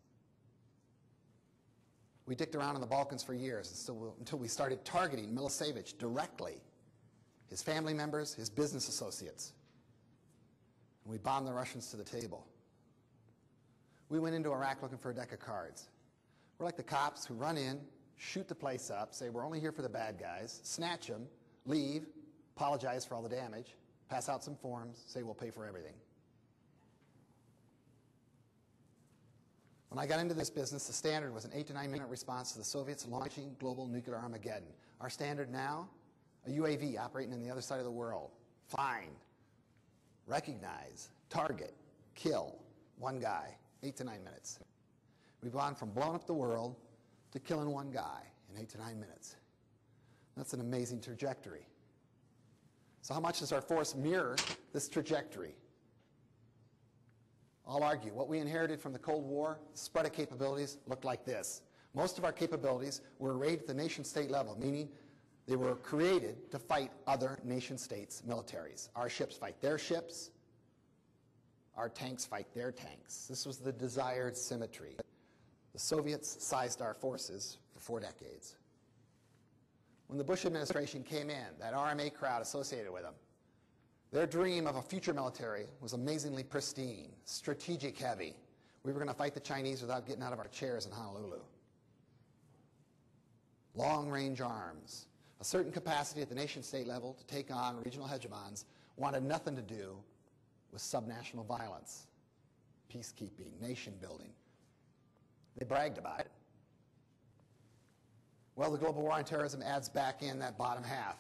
We dicked around in the Balkans for years until we started targeting Milosevic directly, his family members, his business associates. And we bombed the Russians to the table. We went into Iraq looking for a deck of cards. We're like the cops who run in, shoot the place up, say we're only here for the bad guys, snatch them, leave, apologize for all the damage, pass out some forms, say we'll pay for everything. When I got into this business, the standard was an 8 to 9 minute response to the Soviets launching global nuclear Armageddon. Our standard now, a UAV operating on the other side of the world. Find, recognize, target, kill, one guy, 8 to 9 minutes. We've gone from blowing up the world to killing one guy in 8 to 9 minutes. That's an amazing trajectory. So how much does our force mirror this trajectory? I'll argue what we inherited from the Cold War, the spread of capabilities, looked like this. Most of our capabilities were arrayed at the nation-state level, meaning they were created to fight other nation-states' militaries. Our ships fight their ships. Our tanks fight their tanks. This was the desired symmetry. The Soviets sized our forces for 4 decades. When the Bush administration came in, that RMA crowd associated with them, their dream of a future military was amazingly pristine, strategic heavy. We were going to fight the Chinese without getting out of our chairs in Honolulu. Long-range arms, a certain capacity at the nation-state level to take on regional hegemons, wanted nothing to do with subnational violence, peacekeeping, nation-building. They bragged about it. Well, the global war on terrorism adds back in that bottom half.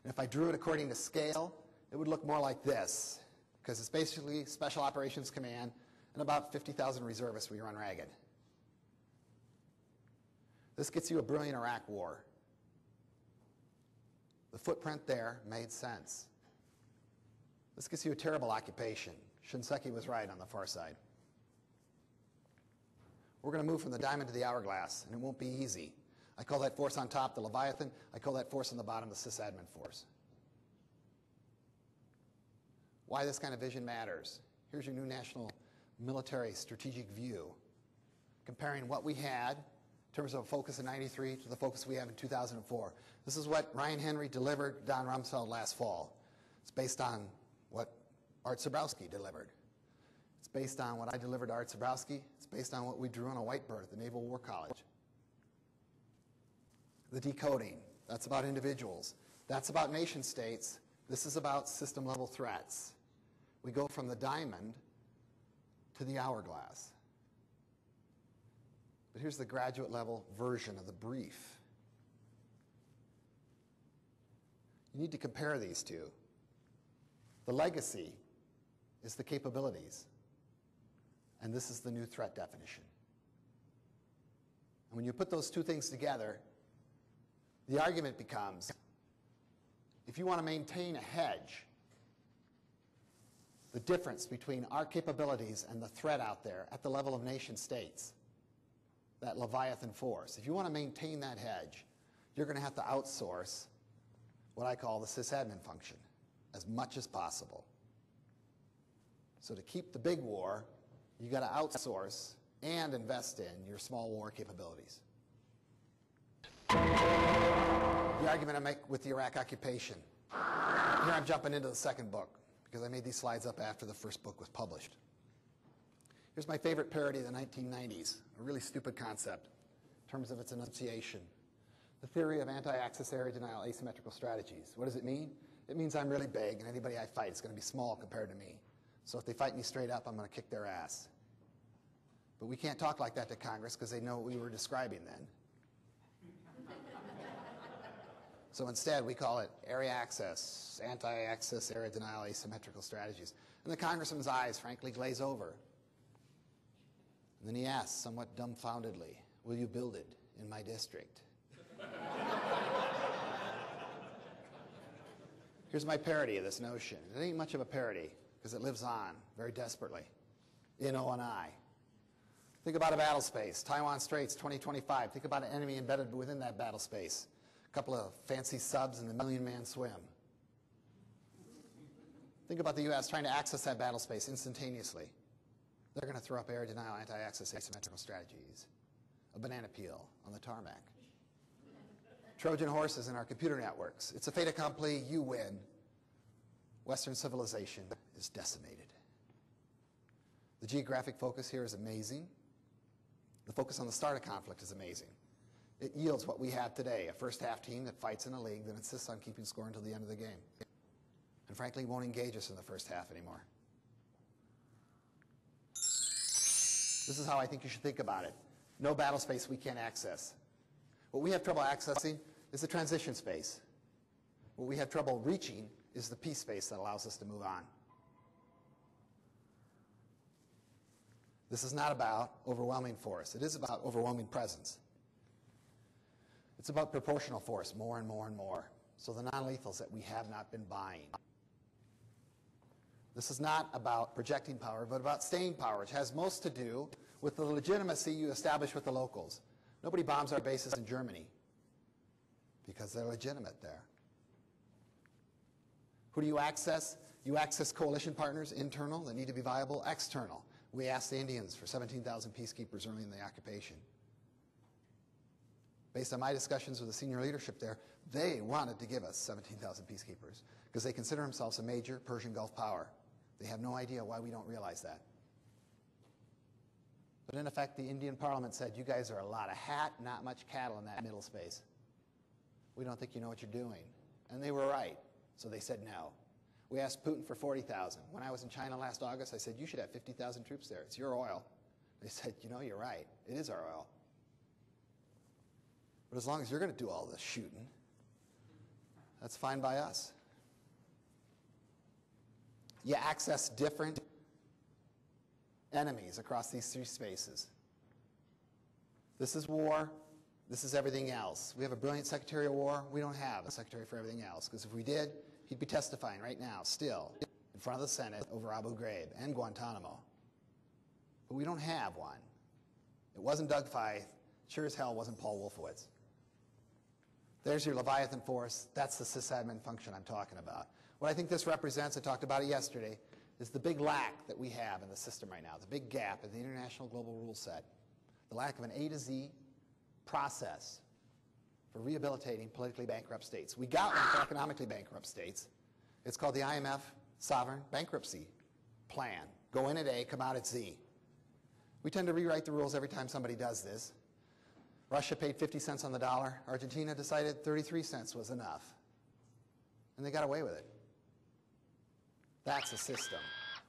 And if I drew it according to scale, it would look more like this, because it's basically Special Operations Command and about 50,000 reservists we run ragged. This gets you a brilliant Iraq war. The footprint there made sense. This gets you a terrible occupation. Shinseki was right on the far side. We're going to move from the diamond to the hourglass, and it won't be easy. I call that force on top the Leviathan. I call that force on the bottom the sysadmin force. Why this kind of vision matters. Here's your new national military strategic view, comparing what we had in terms of a focus in '93 to the focus we have in 2004. This is what Ryan Henry delivered Don Rumsfeld last fall. It's based on what Art Zebrowski delivered. It's based on what I delivered to Art Zebrowski. It's based on what we drew on a whiteboard at the Naval War College. The decoding, that's about individuals. That's about nation states. This is about system-level threats. We go from the diamond to the hourglass. But here's the graduate-level version of the brief. You need to compare these two. The legacy is the capabilities, and this is the new threat definition. And when you put those two things together, the argument becomes, if you want to maintain a hedge, the difference between our capabilities and the threat out there at the level of nation states, that Leviathan force, if you want to maintain that hedge, you're going to have to outsource what I call the sysadmin function as much as possible. So to keep the big war, you got to outsource and invest in your small war capabilities. The argument I make with the Iraq occupation. Here I'm jumping into the second book because I made these slides up after the first book was published. Here's my favorite parody of the 1990s, a really stupid concept in terms of its enunciation. The theory of anti-access area denial asymmetrical strategies. What does it mean? It means I'm really big and anybody I fight is going to be small compared to me. So if they fight me straight up, I'm going to kick their ass. But we can't talk like that to Congress because they know what we were describing then. So instead, we call it area access, anti-access area denial asymmetrical strategies. And the congressman's eyes, frankly, glaze over. And then he asks, somewhat dumbfoundedly, will you build it in my district? Here's my parody of this notion. It ain't much of a parody because it lives on very desperately in O&I. Think about a battle space. Taiwan Straits, 2025. Think about an enemy embedded within that battle space. A couple of fancy subs and the million-man swim. Think about the U.S. trying to access that battle space instantaneously. They're going to throw up air denial, anti-access asymmetrical strategies. A banana peel on the tarmac. Trojan horses in our computer networks. It's a fait accompli. You win. Western civilization is decimated. The geographic focus here is amazing. The focus on the start of conflict is amazing. It yields what we have today, a first-half team that fights in a league that insists on keeping score until the end of the game. And frankly, won't engage us in the first half anymore. This is how I think you should think about it. No battle space we can't access. What we have trouble accessing is the transition space. What we have trouble reaching is the peace space that allows us to move on. This is not about overwhelming force. It is about overwhelming presence. It's about proportional force, more and more and more. So the non-lethals that we have not been buying. This is not about projecting power, but about staying power, which has most to do with the legitimacy you establish with the locals. Nobody bombs our bases in Germany because they're legitimate there. Who do you access? You access coalition partners, internal, that need to be viable, external. We asked the Indians for 17,000 peacekeepers early in the occupation. Based on my discussions with the senior leadership there, they wanted to give us 17,000 peacekeepers because they consider themselves a major Persian Gulf power. They have no idea why we don't realize that. But in effect, the Indian parliament said, you guys are a lot of hat, not much cattle in that middle space. We don't think you know what you're doing. And they were right, so they said no. We asked Putin for 40,000. When I was in China last August, I said, you should have 50,000 troops there. It's your oil. They said, you know, you're right. It is our oil. But as long as you're going to do all this shooting, that's fine by us. You access different enemies across these three spaces. This is war. This is everything else. We have a brilliant Secretary of War. We don't have a Secretary for everything else, because if we did, he'd be testifying right now, still, in front of the Senate over Abu Ghraib and Guantanamo. But we don't have one. It wasn't Doug Feith. Sure as hell wasn't Paul Wolfowitz. There's your Leviathan force. That's the sysadmin function I'm talking about. What I think this represents, I talked about it yesterday, is the big lack that we have in the system right now, the big gap in the international global rule set, the lack of an A to Z process for rehabilitating politically bankrupt states. We got one for economically bankrupt states. It's called the IMF Sovereign Bankruptcy Plan. Go in at A, come out at Z. We tend to rewrite the rules every time somebody does this. Russia paid 50 cents on the dollar. Argentina decided 33 cents was enough. And they got away with it. That's a system.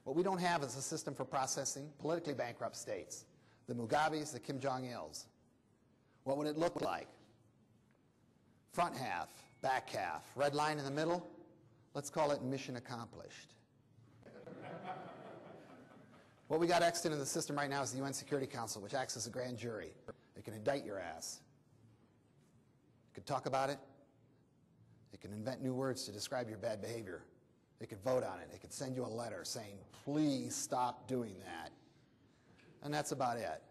What we don't have is a system for processing politically bankrupt states. The Mugabes, the Kim Jong-ils. What would it look like? Front half, back half, red line in the middle. Let's call it mission accomplished. What we got extant in the system right now is the UN Security Council, which acts as a grand jury. It can indict your ass. It can talk about it. It can invent new words to describe your bad behavior. It could vote on it. It could send you a letter saying, please stop doing that. And that's about it.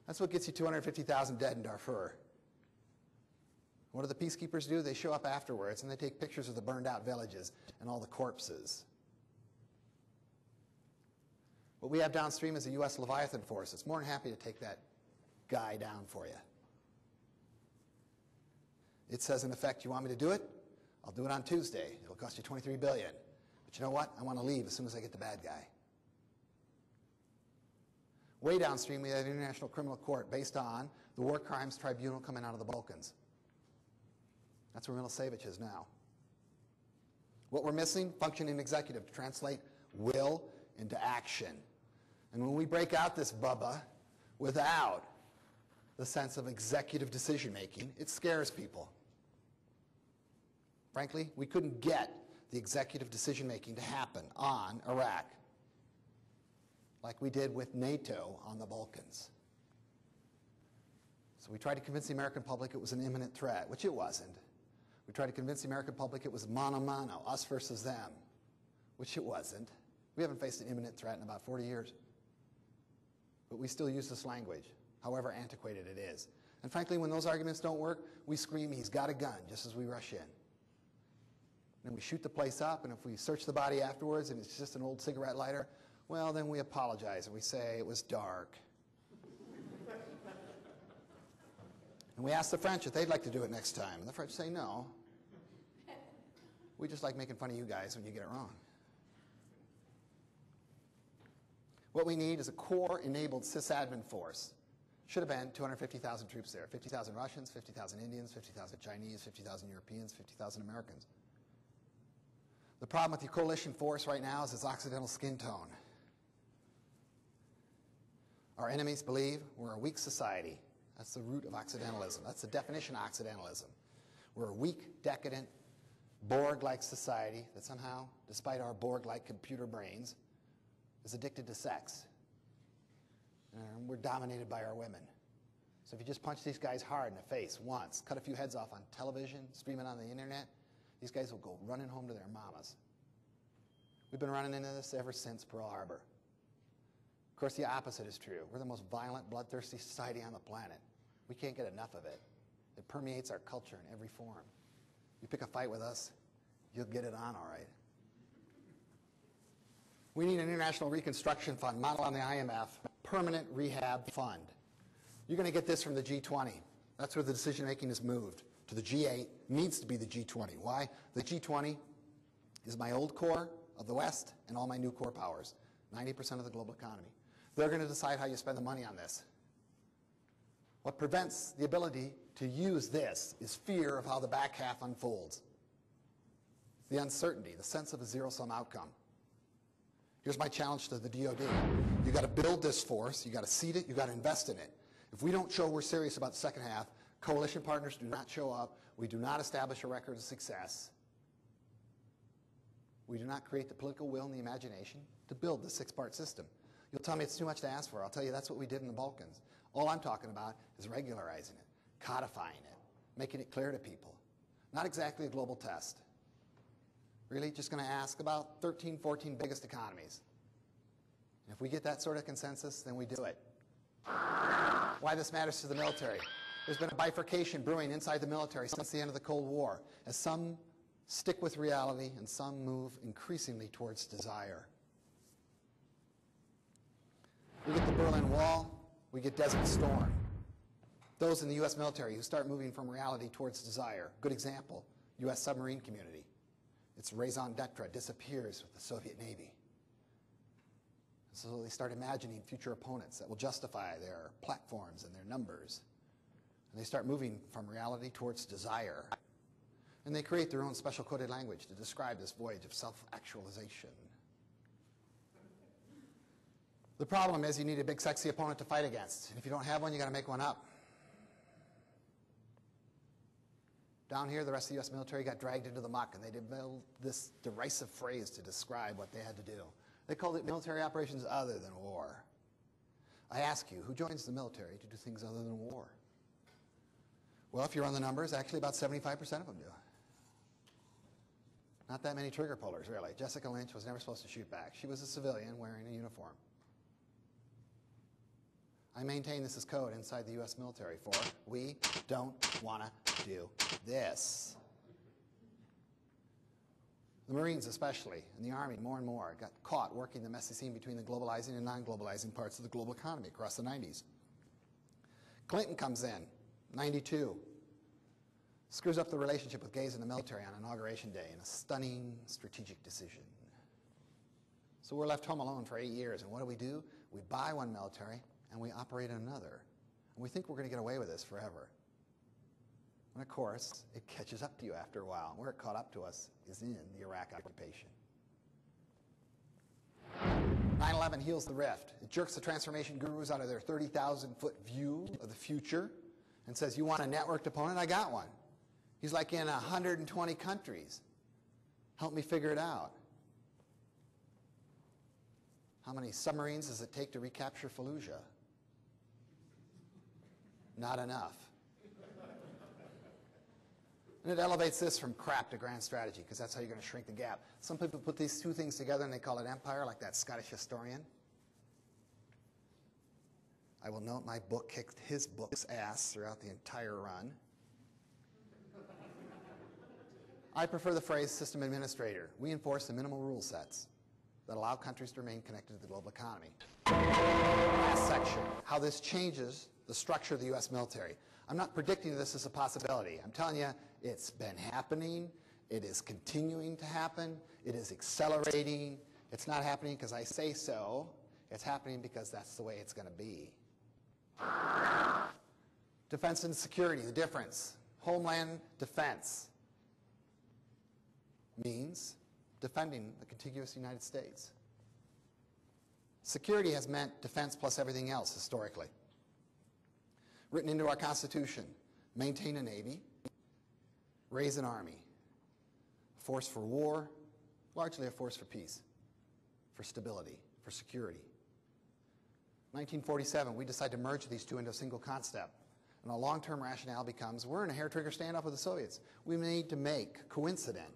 That's what gets you 250,000 dead in Darfur. What do the peacekeepers do? They show up afterwards and they take pictures of the burned out villages and all the corpses. What we have downstream is a U.S. Leviathan force. It's more than happy to take that guy down for you. It says, in effect, you want me to do it? I'll do it on Tuesday. It'll cost you $23 billion. But you know what? I want to leave as soon as I get the bad guy. Way downstream, we have an international criminal court based on the War Crimes Tribunal coming out of the Balkans. That's where Milosevic is now. What we're missing? Functioning executive to translate will into action. And when we break out this bubba without the sense of executive decision-making, it scares people. Frankly, we couldn't get the executive decision-making to happen on Iraq like we did with NATO on the Balkans. So we tried to convince the American public it was an imminent threat, which it wasn't. We tried to convince the American public it was mano a mano, us versus them, which it wasn't. We haven't faced an imminent threat in about 40 years. but we still use this language, however antiquated it is. And frankly, when those arguments don't work, we scream, he's got a gun, just as we rush in. And we shoot the place up, and if we search the body afterwards and it's just an old cigarette lighter, well, then we apologize and we say it was dark. And we ask the French if they'd like to do it next time, and the French say no. We just like making fun of you guys when you get it wrong. What we need is a core-enabled sysadmin force. Should have been 250,000 troops there. 50,000 Russians, 50,000 Indians, 50,000 Chinese, 50,000 Europeans, 50,000 Americans. The problem with your coalition force right now is its Occidental skin tone. Our enemies believe we're a weak society. That's the root of Occidentalism. That's the definition of Occidentalism. We're a weak, decadent, Borg-like society that somehow, despite our Borg-like computer brains, is addicted to sex. And we're dominated by our women. So if you just punch these guys hard in the face once, cut a few heads off on television, stream it on the internet, these guys will go running home to their mamas. We've been running into this ever since Pearl Harbor. Of course, the opposite is true. We're the most violent, bloodthirsty society on the planet. We can't get enough of it. It permeates our culture in every form. You pick a fight with us, you'll get it on all right. We need an international reconstruction fund, modeled on the IMF, permanent rehab fund. You're going to get this from the G20. That's where the decision-making is moved. To the G8, needs to be the G20. Why? The G20 is my old core of the West and all my new core powers, 90% of the global economy. They're going to decide how you spend the money on this. What prevents the ability to use this is fear of how the back half unfolds. The uncertainty, the sense of a zero-sum outcome. Here's my challenge to the DOD. You've got to build this force, you've got to seed it, you've got to invest in it. If we don't show we're serious about the second half, coalition partners do not show up, we do not establish a record of success, we do not create the political will and the imagination to build the six-part system. You'll tell me it's too much to ask for. I'll tell you that's what we did in the Balkans. All I'm talking about is regularizing it, codifying it, making it clear to people. Not exactly a global test. Really just going to ask about 13, 14 biggest economies. And if we get that sort of consensus, then we do it. Why this matters to the military. There's been a bifurcation brewing inside the military since the end of the Cold War, as some stick with reality and some move increasingly towards desire. We get the Berlin Wall, we get Desert Storm. Those in the U.S. military who start moving from reality towards desire. Good example, U.S. submarine community. Its raison d'etre disappears with the Soviet Navy. So they start imagining future opponents that will justify their platforms and their numbers. And they start moving from reality towards desire. And they create their own special coded language to describe this voyage of self-actualization. The problem is you need a big, sexy opponent to fight against. And if you don't have one, you got to make one up. Down here, the rest of the U.S. military got dragged into the muck, and they developed this derisive phrase to describe what they had to do. They called it military operations other than war. I ask you, who joins the military to do things other than war? Well, if you run the numbers, actually about 75% of them do. Not that many trigger pullers, really. Jessica Lynch was never supposed to shoot back. She was a civilian wearing a uniform. I maintain this as code inside the U.S. military for we don't want to do this. The Marines especially, and the Army more and more, got caught working the messy scene between the globalizing and non-globalizing parts of the global economy across the 90s. Clinton comes in, 92, screws up the relationship with gays in the military on Inauguration Day in a stunning strategic decision. So we're left home alone for 8 years, and what do? We buy one military, and we operate another. And we think we're going to get away with this forever. And of course, it catches up to you after a while. Where it caught up to us is in the Iraq occupation. 9/11 heals the rift. It jerks the transformation gurus out of their 30,000-foot view of the future and says, you want a networked opponent? I got one. He's like in 120 countries. Help me figure it out. How many submarines does it take to recapture Fallujah? Not enough. And it elevates this from crap to grand strategy, because that's how you're going to shrink the gap. Some people put these two things together and they call it empire, like that Scottish historian. I will note my book kicked his book's ass throughout the entire run. I prefer the phrase system administrator. We enforce the minimal rule sets that allow countries to remain connected to the global economy. Last section, how this changes the structure of the U.S. military. I'm not predicting this as a possibility. I'm telling you, it's been happening. It is continuing to happen. It is accelerating. It's not happening because I say so. It's happening because that's the way it's going to be. Defense and security, the difference. Homeland defense means defending the contiguous United States. Security has meant defense plus everything else historically. Written into our Constitution, maintain a Navy, raise an Army, a force for war, largely a force for peace, for stability, for security. 1947, we decide to merge these two into a single concept. And a long-term rationale becomes, we're in a hair-trigger standoff with the Soviets. We need to make coincident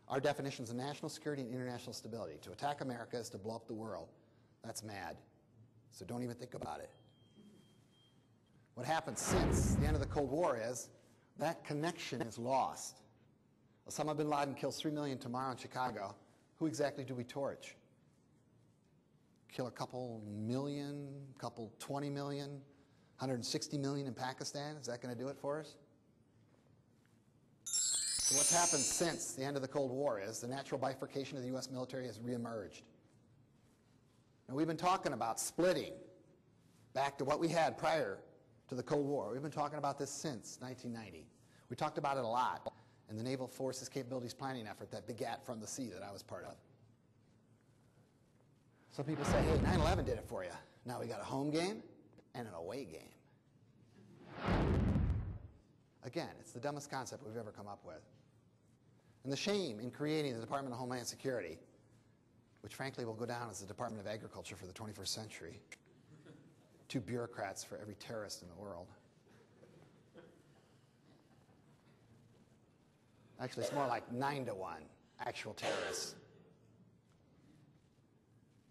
our definitions of national security and international stability. To attack America is to blow up the world. That's mad. So don't even think about it. What happened since the end of the Cold War is that connection is lost. Osama bin Laden kills 3 million tomorrow in Chicago. Who exactly do we torch? Kill a couple million, couple 20 million, 160 million in Pakistan? Is that going to do it for us? So what's happened since the end of the Cold War is the natural bifurcation of the U.S. military has reemerged. Now, we've been talking about splitting back to what we had prior to the Cold War. We've been talking about this since 1990. We talked about it a lot in the Naval Forces Capabilities Planning effort that begat From the Sea that I was part of. Some people say, hey, 9/11 did it for you. Now we got a home game and an away game. Again, it's the dumbest concept we've ever come up with. And the shame in creating the Department of Homeland Security, which frankly will go down as the Department of Agriculture for the 21st century. 2 bureaucrats for every terrorist in the world. Actually, it's more like 9 to 1 actual terrorists.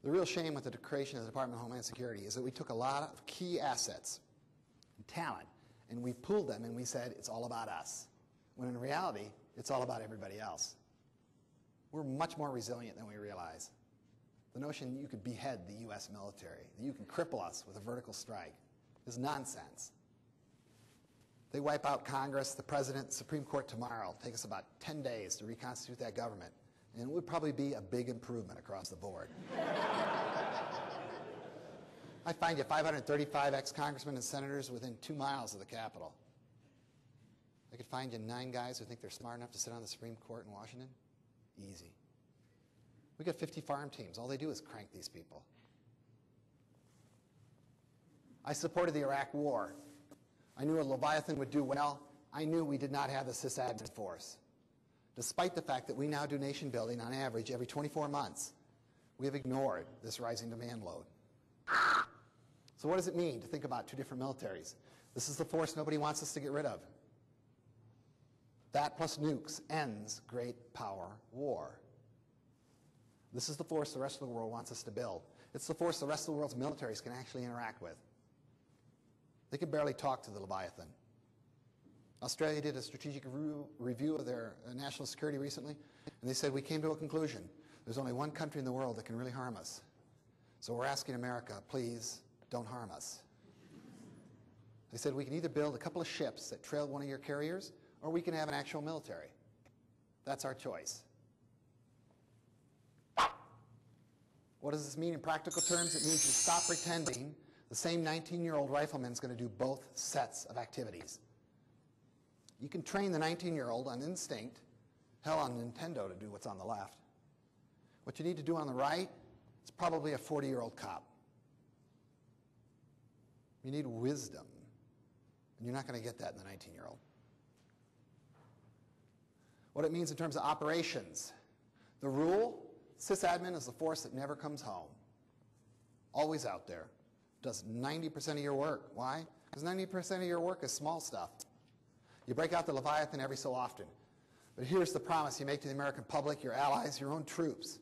The real shame with the creation of the Department of Homeland Security is that we took a lot of key assets and talent, and we pulled them and we said, it's all about us. When in reality, it's all about everybody else. We're much more resilient than we realize. The notion that you could behead the U.S. military, that you can cripple us with a vertical strike, is nonsense. They wipe out Congress, the President, the Supreme Court tomorrow. It'll take us about 10 days to reconstitute that government. And it would probably be a big improvement across the board. I find you 535 ex-congressmen and senators within 2 miles of the Capitol. I could find you 9 guys who think they're smart enough to sit on the Supreme Court in Washington. Easy. We got 50 farm teams. All they do is crank these people. I supported the Iraq War. I knew a Leviathan would do well. I knew we did not have the sysadmin force. Despite the fact that we now do nation building on average every 24 months, we have ignored this rising demand load. So what does it mean to think about 2 different militaries? This is the force nobody wants us to get rid of. That plus nukes ends great power war. This is the force the rest of the world wants us to build. It's the force the rest of the world's militaries can actually interact with. They can barely talk to the Leviathan. Australia did a strategic review of their national security recently, and they said, we came to a conclusion. There's only one country in the world that can really harm us. So we're asking America, please don't harm us. They said, we can either build a couple of ships that trail one of your carriers, or we can have an actual military. That's our choice. What does this mean in practical terms? It means you stop pretending the same 19-year-old rifleman is going to do both sets of activities. You can train the 19-year-old on instinct, hell, on Nintendo to do what's on the left. What you need to do on the right is probably a 40-year-old cop. You need wisdom, and you're not going to get that in the 19-year-old. What it means in terms of operations. The rule, sysadmin is the force that never comes home. Always out there. Does 90% of your work. Why? Because 90% of your work is small stuff. You break out the Leviathan every so often. But here's the promise you make to the American public, your allies, your own troops.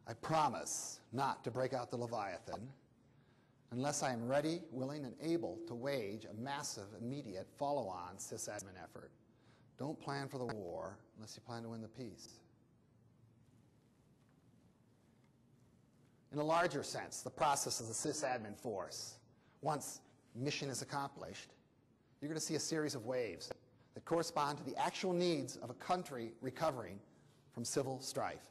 I promise not to break out the Leviathan unless I am ready, willing, and able to wage a massive, immediate, follow-on sysadmin effort. Don't plan for the war unless you plan to win the peace. In a larger sense, the process of the sysadmin force, once mission is accomplished, you're going to see a series of waves that correspond to the actual needs of a country recovering from civil strife.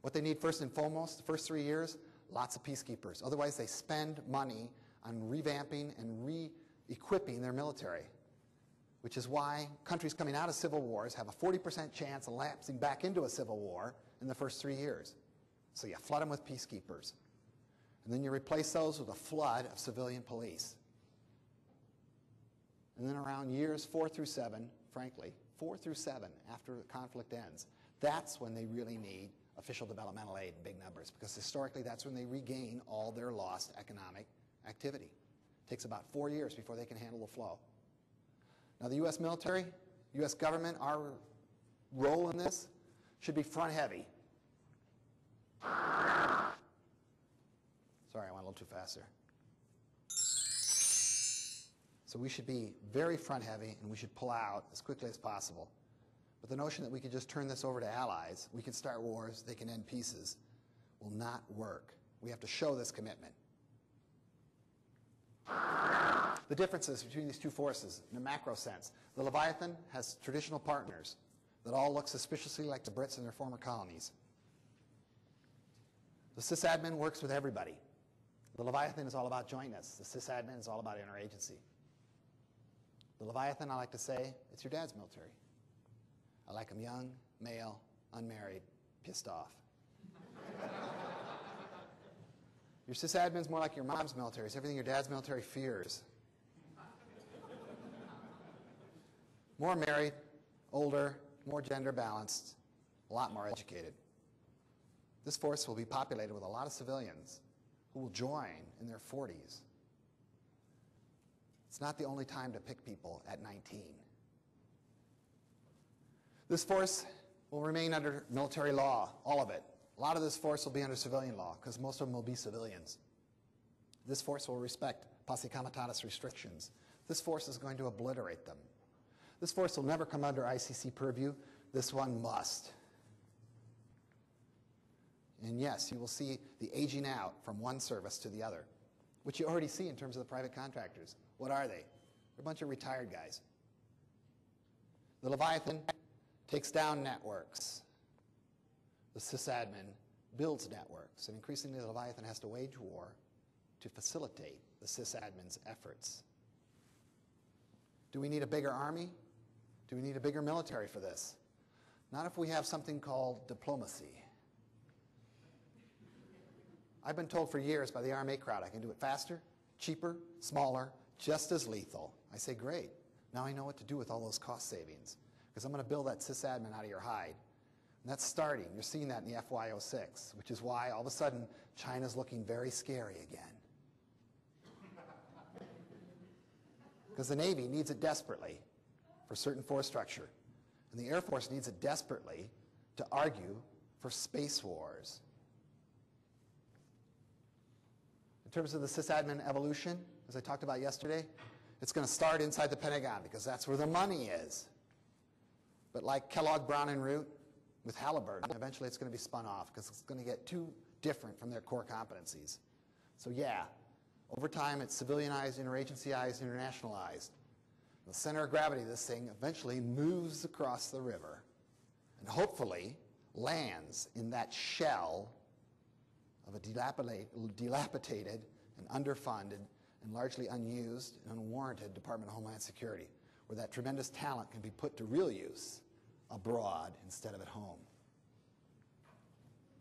What they need first and foremost, the first 3 years, lots of peacekeepers. Otherwise, they spend money on revamping and re-equipping their military, which is why countries coming out of civil wars have a 40% chance of lapsing back into a civil war in the first 3 years. So you flood them with peacekeepers. And then you replace those with a flood of civilian police. And then around years 4 through 7, frankly, 4 through 7 after the conflict ends, that's when they really need official developmental aid in big numbers, because historically that's when they regain all their lost economic activity. It takes about 4 years before they can handle the flow. Now the U.S. military, U.S. government, our role in this should be front heavy. Sorry, I went a little too fast there. So we should be very front heavy, and we should pull out as quickly as possible. But the notion that we can just turn this over to allies, we can start wars, they can end peaces, will not work. We have to show this commitment. The differences between these two forces in a macro sense. The Leviathan has traditional partners that all look suspiciously like the Brits in their former colonies. The sysadmin works with everybody. The Leviathan is all about jointness. The sysadmin is all about interagency. The Leviathan, I like to say, it's your dad's military. I like them young, male, unmarried, pissed off. Your sysadmin's more like your mom's military. It's everything your dad's military fears. More married, older, more gender balanced, a lot more educated. This force will be populated with a lot of civilians who will join in their 40s. It's not the only time to pick people at 19. This force will remain under military law, all of it. A lot of this force will be under civilian law, because most of them will be civilians. This force will respect posse comitatus restrictions. This force is going to obliterate them. This force will never come under ICC purview. This one must. And yes, you will see the aging out from one service to the other, which you already see in terms of the private contractors. What are they? They're a bunch of retired guys. The Leviathan takes down networks. The sysadmin builds networks, and increasingly the Leviathan has to wage war to facilitate the sysadmin's efforts. Do we need a bigger army? Do we need a bigger military for this? Not if we have something called diplomacy. I've been told for years by the RMA crowd I can do it faster, cheaper, smaller, just as lethal. I say, great. Now I know what to do with all those cost savings, because I'm going to build that sysadmin out of your hide. And that's starting. You're seeing that in the FY06, which is why all of a sudden China's looking very scary again. Because the Navy needs it desperately for certain force structure. And the Air Force needs it desperately to argue for space wars. In terms of the sysadmin evolution, as I talked about yesterday, it's going to start inside the Pentagon because that's where the money is. But like Kellogg, Brown, and Root with Halliburton, eventually it's going to be spun off because it's going to get too different from their core competencies. So yeah, over time it's civilianized, interagencyized, internationalized. The center of gravity of this thing eventually moves across the river and hopefully lands in that shell of a dilapidated and underfunded and largely unused and unwarranted Department of Homeland Security, where that tremendous talent can be put to real use abroad instead of at home.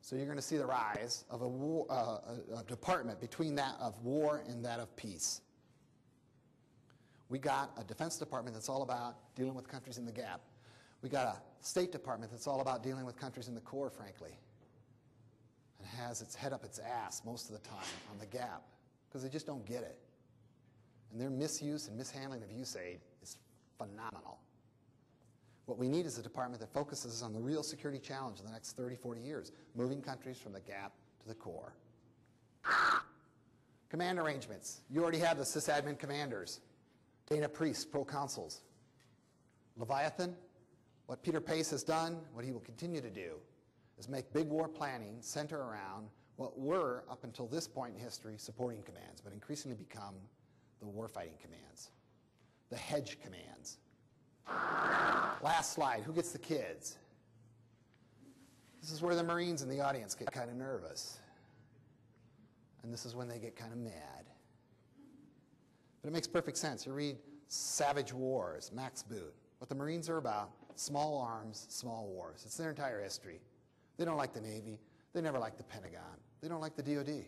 So you're going to see the rise of a department between that of war and that of peace. We got a Defense Department that's all about dealing with countries in the gap. We got a State Department that's all about dealing with countries in the core, frankly, and has its head up its ass most of the time on the gap because they just don't get it. And their misuse and mishandling of USAID is phenomenal. What we need is a department that focuses on the real security challenge in the next 30, 40 years, moving countries from the gap to the core. Command arrangements. You already have the sysadmin commanders, Dana priests, proconsuls. Leviathan, what Peter Pace has done, what he will continue to do, is make big war planning center around what were, up until this point in history, supporting commands, but increasingly become the warfighting commands, the hedge commands. Last slide, who gets the kids? This is where the Marines in the audience get kind of nervous. And this is when they get kind of mad. But it makes perfect sense. You read Savage Wars, Max Boot. What the Marines are about, small arms, small wars. It's their entire history. They don't like the Navy. They never liked the Pentagon. They don't like the DOD.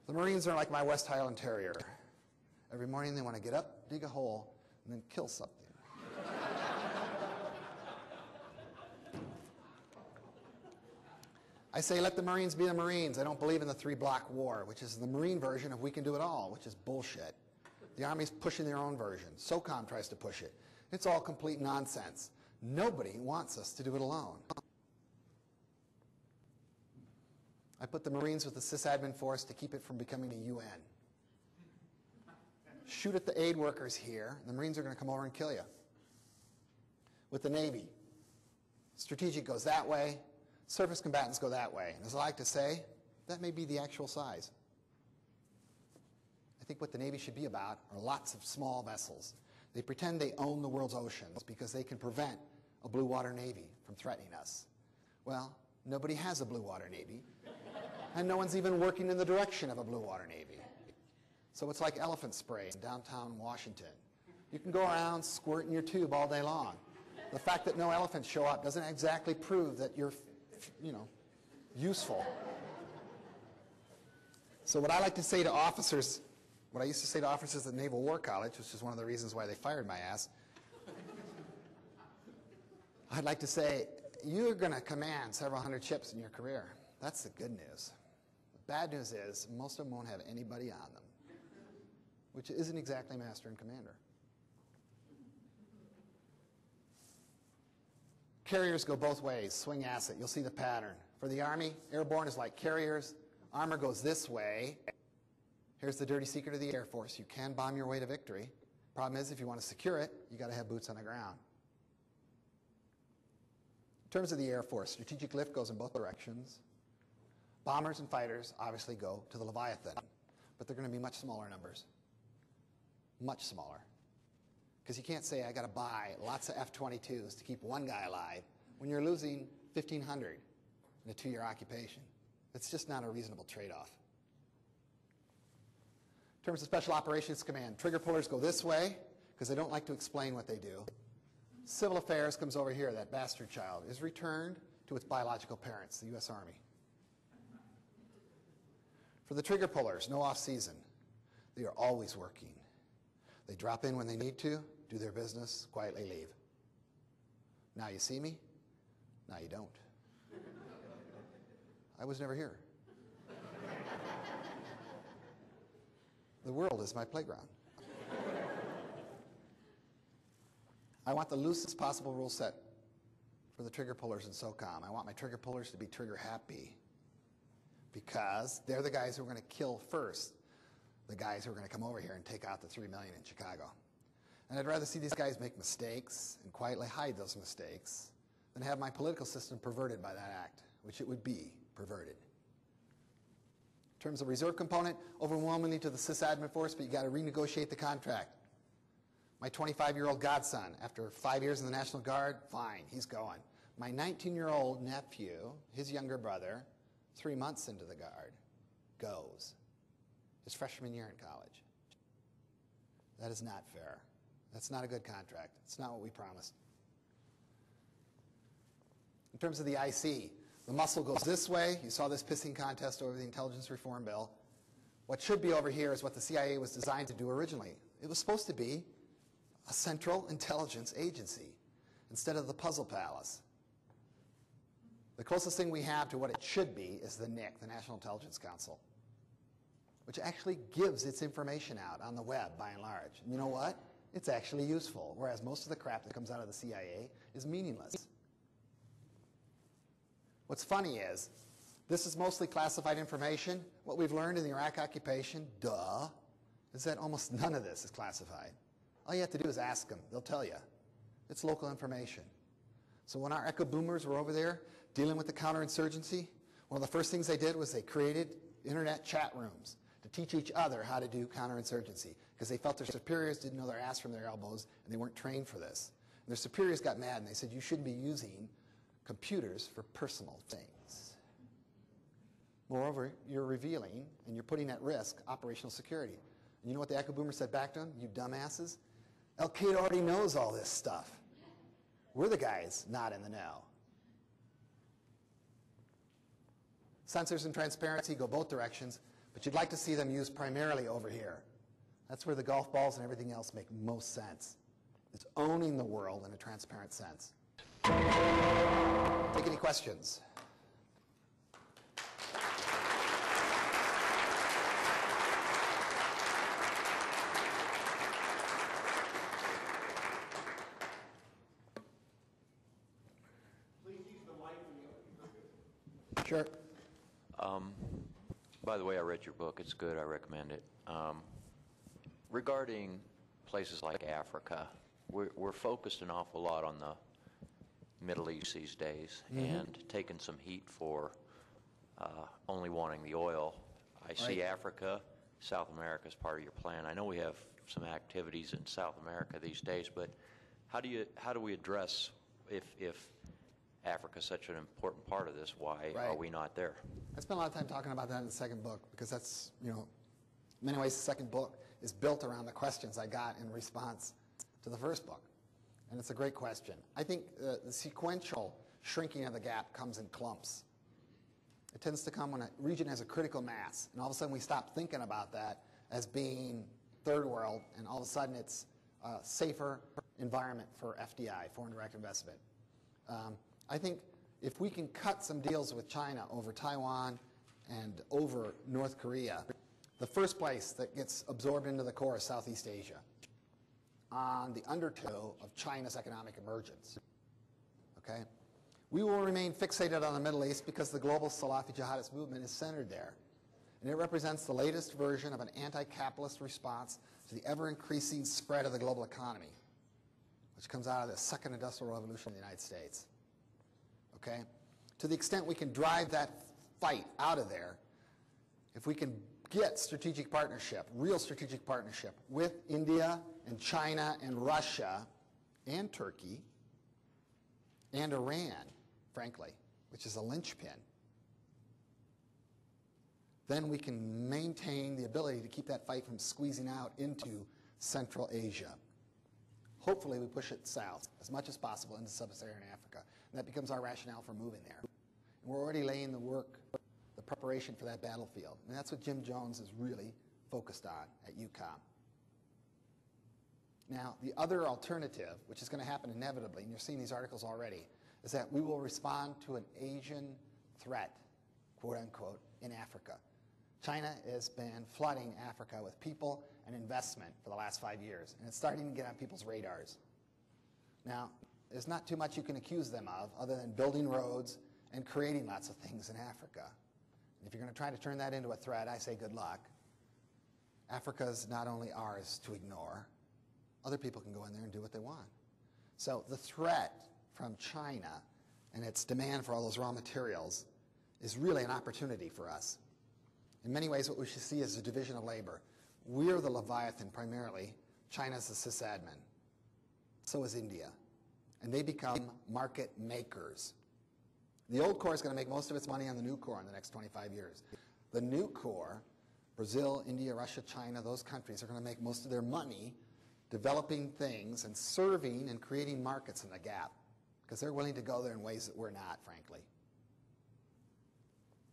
The Marines are like my West Highland Terrier. Every morning they want to get up, dig a hole, and then kill something. I say let the Marines be the Marines. I don't believe in the three-block war, which is the Marine version of we can do it all, which is bullshit. The Army's pushing their own version. SOCOM tries to push it. It's all complete nonsense. Nobody wants us to do it alone. I put the Marines with the sysadmin force to keep it from becoming a UN. Shoot at the aid workers here, the Marines are going to come over and kill you. With the Navy, strategic goes that way, surface combatants go that way. And as I like to say, that may be the actual size. I think what the Navy should be about are lots of small vessels. They pretend they own the world's oceans because they can prevent a blue water Navy from threatening us. Well, nobody has a blue water Navy, and no one's even working in the direction of a blue water Navy. So it's like elephant spray in downtown Washington. You can go around squirting your tube all day long. The fact that no elephants show up doesn't exactly prove that you're, useful. So what I like to say to officers, what I used to say to officers at Naval War College, which is one of the reasons why they fired my ass, I'd like to say, you're going to command several hundred ships in your career. That's the good news. The bad news is most of them won't have anybody on them, which isn't exactly master and commander. Carriers go both ways, swing asset. You'll see the pattern. For the Army, airborne is like carriers. Armor goes this way. Here's the dirty secret of the Air Force. You can bomb your way to victory. Problem is, if you want to secure it, you got to have boots on the ground. In terms of the Air Force, strategic lift goes in both directions. Bombers and fighters obviously go to the Leviathan, but they're going to be much smaller numbers. Much smaller. Because you can't say, I got to buy lots of F-22s to keep one guy alive when you're losing 1,500 in a 2-year occupation. It's just not a reasonable trade-off. In terms of Special Operations Command, trigger pullers go this way because they don't like to explain what they do. Civil Affairs comes over here. That bastard child is returned to its biological parents, the U.S. Army. For the trigger pullers, no off-season. They are always working. They drop in when they need to, do their business, quietly leave. Now you see me, now you don't. I was never here. The world is my playground. I want the loosest possible rule set for the trigger pullers in SOCOM. I want my trigger pullers to be trigger happy because they're the guys who are going to kill first, the guys who are going to come over here and take out the 3 million in Chicago. And I'd rather see these guys make mistakes and quietly hide those mistakes than have my political system perverted by that act, which it would be perverted. In terms of reserve component, overwhelmingly to the sysadmin force, but you got to renegotiate the contract. My 25-year-old godson, after 5 years in the National Guard, fine, he's going. My 19-year-old nephew, his younger brother, 3 months into the Guard, goes. His freshman year in college. That is not fair. That's not a good contract. It's not what we promised. In terms of the IC, the muscle goes this way. You saw this pissing contest over the Intelligence Reform Bill. What should be over here is what the CIA was designed to do originally. It was supposed to be a central intelligence agency instead of the puzzle palace. The closest thing we have to what it should be is the NIC, the National Intelligence Council, which actually gives its information out on the web by and large. And you know what? It's actually useful, whereas most of the crap that comes out of the CIA is meaningless. What's funny is This is mostly classified information. What we've learned in the Iraq occupation, duh, is that almost none of this is classified. All you have to do is ask them. They'll tell you. It's local information. So when our echo boomers were over there dealing with the counterinsurgency, one of the first things they did was they created internet chat rooms to teach each other how to do counterinsurgency because they felt their superiors didn't know their ass from their elbows and they weren't trained for this. And their superiors got mad and they said, you shouldn't be using computers for personal things. Moreover, you're revealing and you're putting at risk operational security. And you know what the echo boomer said back to them? You dumbasses. Al-Qaeda already knows all this stuff. We're the guys not in the know. Censors and transparency go both directions, but you'd like to see them used primarily over here. That's where the golf balls and everything else make most sense. It's owning the world in a transparent sense. Take any questions? Sure. By the way, I read your book. It's good. I recommend it. Regarding places like Africa, we're focused an awful lot on the Middle East these days and taking some heat for only wanting the oil. I see Africa, South America as part of your plan. I know we have some activities in South America these days, but how do we address if Africa is such an important part of this, why are we not there? I spent a lot of time talking about that in the second book because that's, in many ways the second book is built around the questions I got in response to the first book. And it's a great question. I think the sequential shrinking of the gap comes in clumps. It tends to come when a region has a critical mass, and all of a sudden we stop thinking about that as being third world, and all of a sudden it's a safer environment for FDI, foreign direct investment. I think if we can cut some deals with China over Taiwan and over North Korea, the first place that gets absorbed into the core is Southeast Asia on the undertow of China's economic emergence. Okay? We will remain fixated on the Middle East because the global Salafi jihadist movement is centered there. And it represents the latest version of an anti-capitalist response to the ever-increasing spread of the global economy, which comes out of the second industrial revolution in the United States. Okay? To the extent we can drive that fight out of there, if we can get strategic partnership, real strategic partnership with India and China and Russia and Turkey and Iran, frankly, which is a linchpin, then we can maintain the ability to keep that fight from squeezing out into Central Asia. Hopefully we push it south as much as possible into sub-Saharan Africa. And that becomes our rationale for moving there. And we're already laying the work, the preparation for that battlefield. And that's what Jim Jones is really focused on at UCOM. Now, the other alternative, which is going to happen inevitably, and you're seeing these articles already, is that we will respond to an Asian threat, quote unquote, in Africa. China has been flooding Africa with people and investment for the last 5 years, and it's starting to get on people's radars. Now, there's not too much you can accuse them of other than building roads and creating lots of things in Africa. And if you're going to try to turn that into a threat, I say good luck. Africa's not only ours to ignore, other people can go in there and do what they want. So the threat from China and its demand for all those raw materials is really an opportunity for us. In many ways, what we should see is a division of labor. We're the Leviathan primarily. China's the sysadmin. So is India. And they become market makers. The old core is going to make most of its money on the new core in the next 25 years. The new core, Brazil, India, Russia, China, those countries are going to make most of their money developing things and serving and creating markets in the gap because they're willing to go there in ways that we're not, frankly.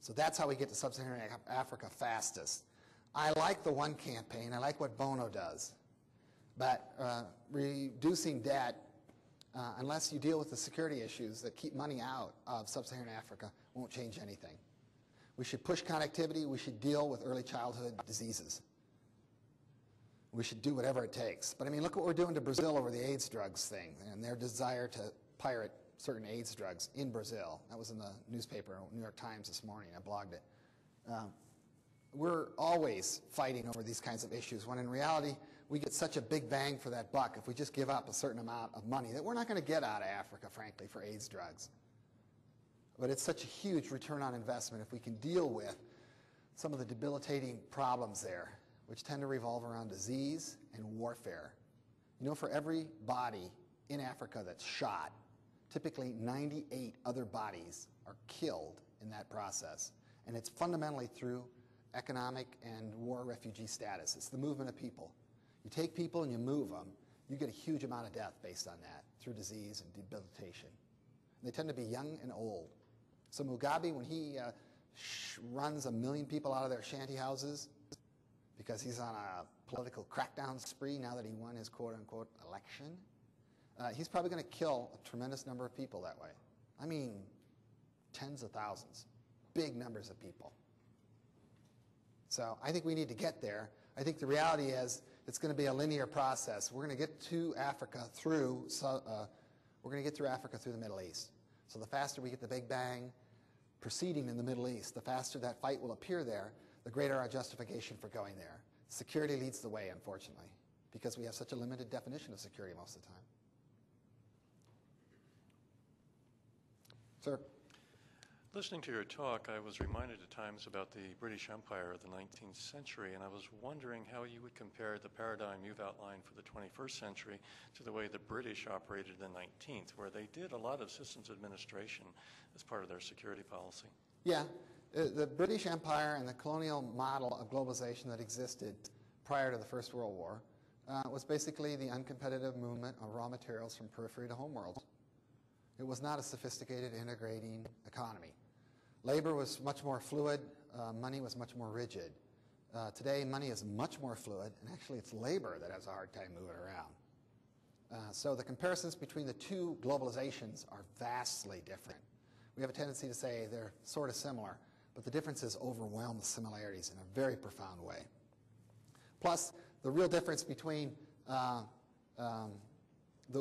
So that's how we get to sub-Saharan Africa fastest. I like the One campaign. I like what Bono does. But reducing debt, unless you deal with the security issues that keep money out of sub-Saharan Africa, won't change anything. We should push connectivity. We should deal with early childhood diseases. We should do whatever it takes. But I mean, look what we're doing to Brazil over the AIDS drugs thing and their desire to pirate certain AIDS drugs in Brazil. That was in the newspaper, New York Times this morning. I blogged it. We're always fighting over these kinds of issues when in reality we get such a big bang for that buck if we just give up a certain amount of money that we're not going to get out of Africa, frankly, for AIDS drugs. But it's such a huge return on investment if we can deal with some of the debilitating problems there, which tend to revolve around disease and warfare. You know, for every body in Africa that's shot, typically 98 other bodies are killed in that process. And it's fundamentally through economic and war refugee status. It's the movement of people. You take people and you move them, you get a huge amount of death based on that through disease and debilitation. And they tend to be young and old. So Mugabe, when he runs 1 million people out of their shanty houses because he's on a political crackdown spree now that he won his quote-unquote election, he's probably going to kill a tremendous number of people that way. I mean, tens of thousands, big numbers of people. So I think we need to get there. I think the reality is it's going to be a linear process. We're going to get to Africa through the Middle East. So the faster we get the Big Bang proceeding in the Middle East, the faster that fight will appear there, the greater our justification for going there. Security leads the way, unfortunately, because we have such a limited definition of security most of the time. Sir? Listening to your talk, I was reminded at times about the British Empire of the 19th century, and I was wondering how you would compare the paradigm you've outlined for the 21st century to the way the British operated in the 19th, where they did a lot of systems administration as part of their security policy. Yeah. The British Empire and the colonial model of globalization that existed prior to the First World War was basically the uncompetitive movement of raw materials from periphery to homeworld. It was not a sophisticated, integrating economy. Labor was much more fluid. Money was much more rigid. Today, money is much more fluid, and actually it's labor that has a hard time moving around. So the comparisons between the two globalizations are vastly different. We have a tendency to say they're sort of similar, but the differences overwhelm the similarities in a very profound way. Plus, the real difference between the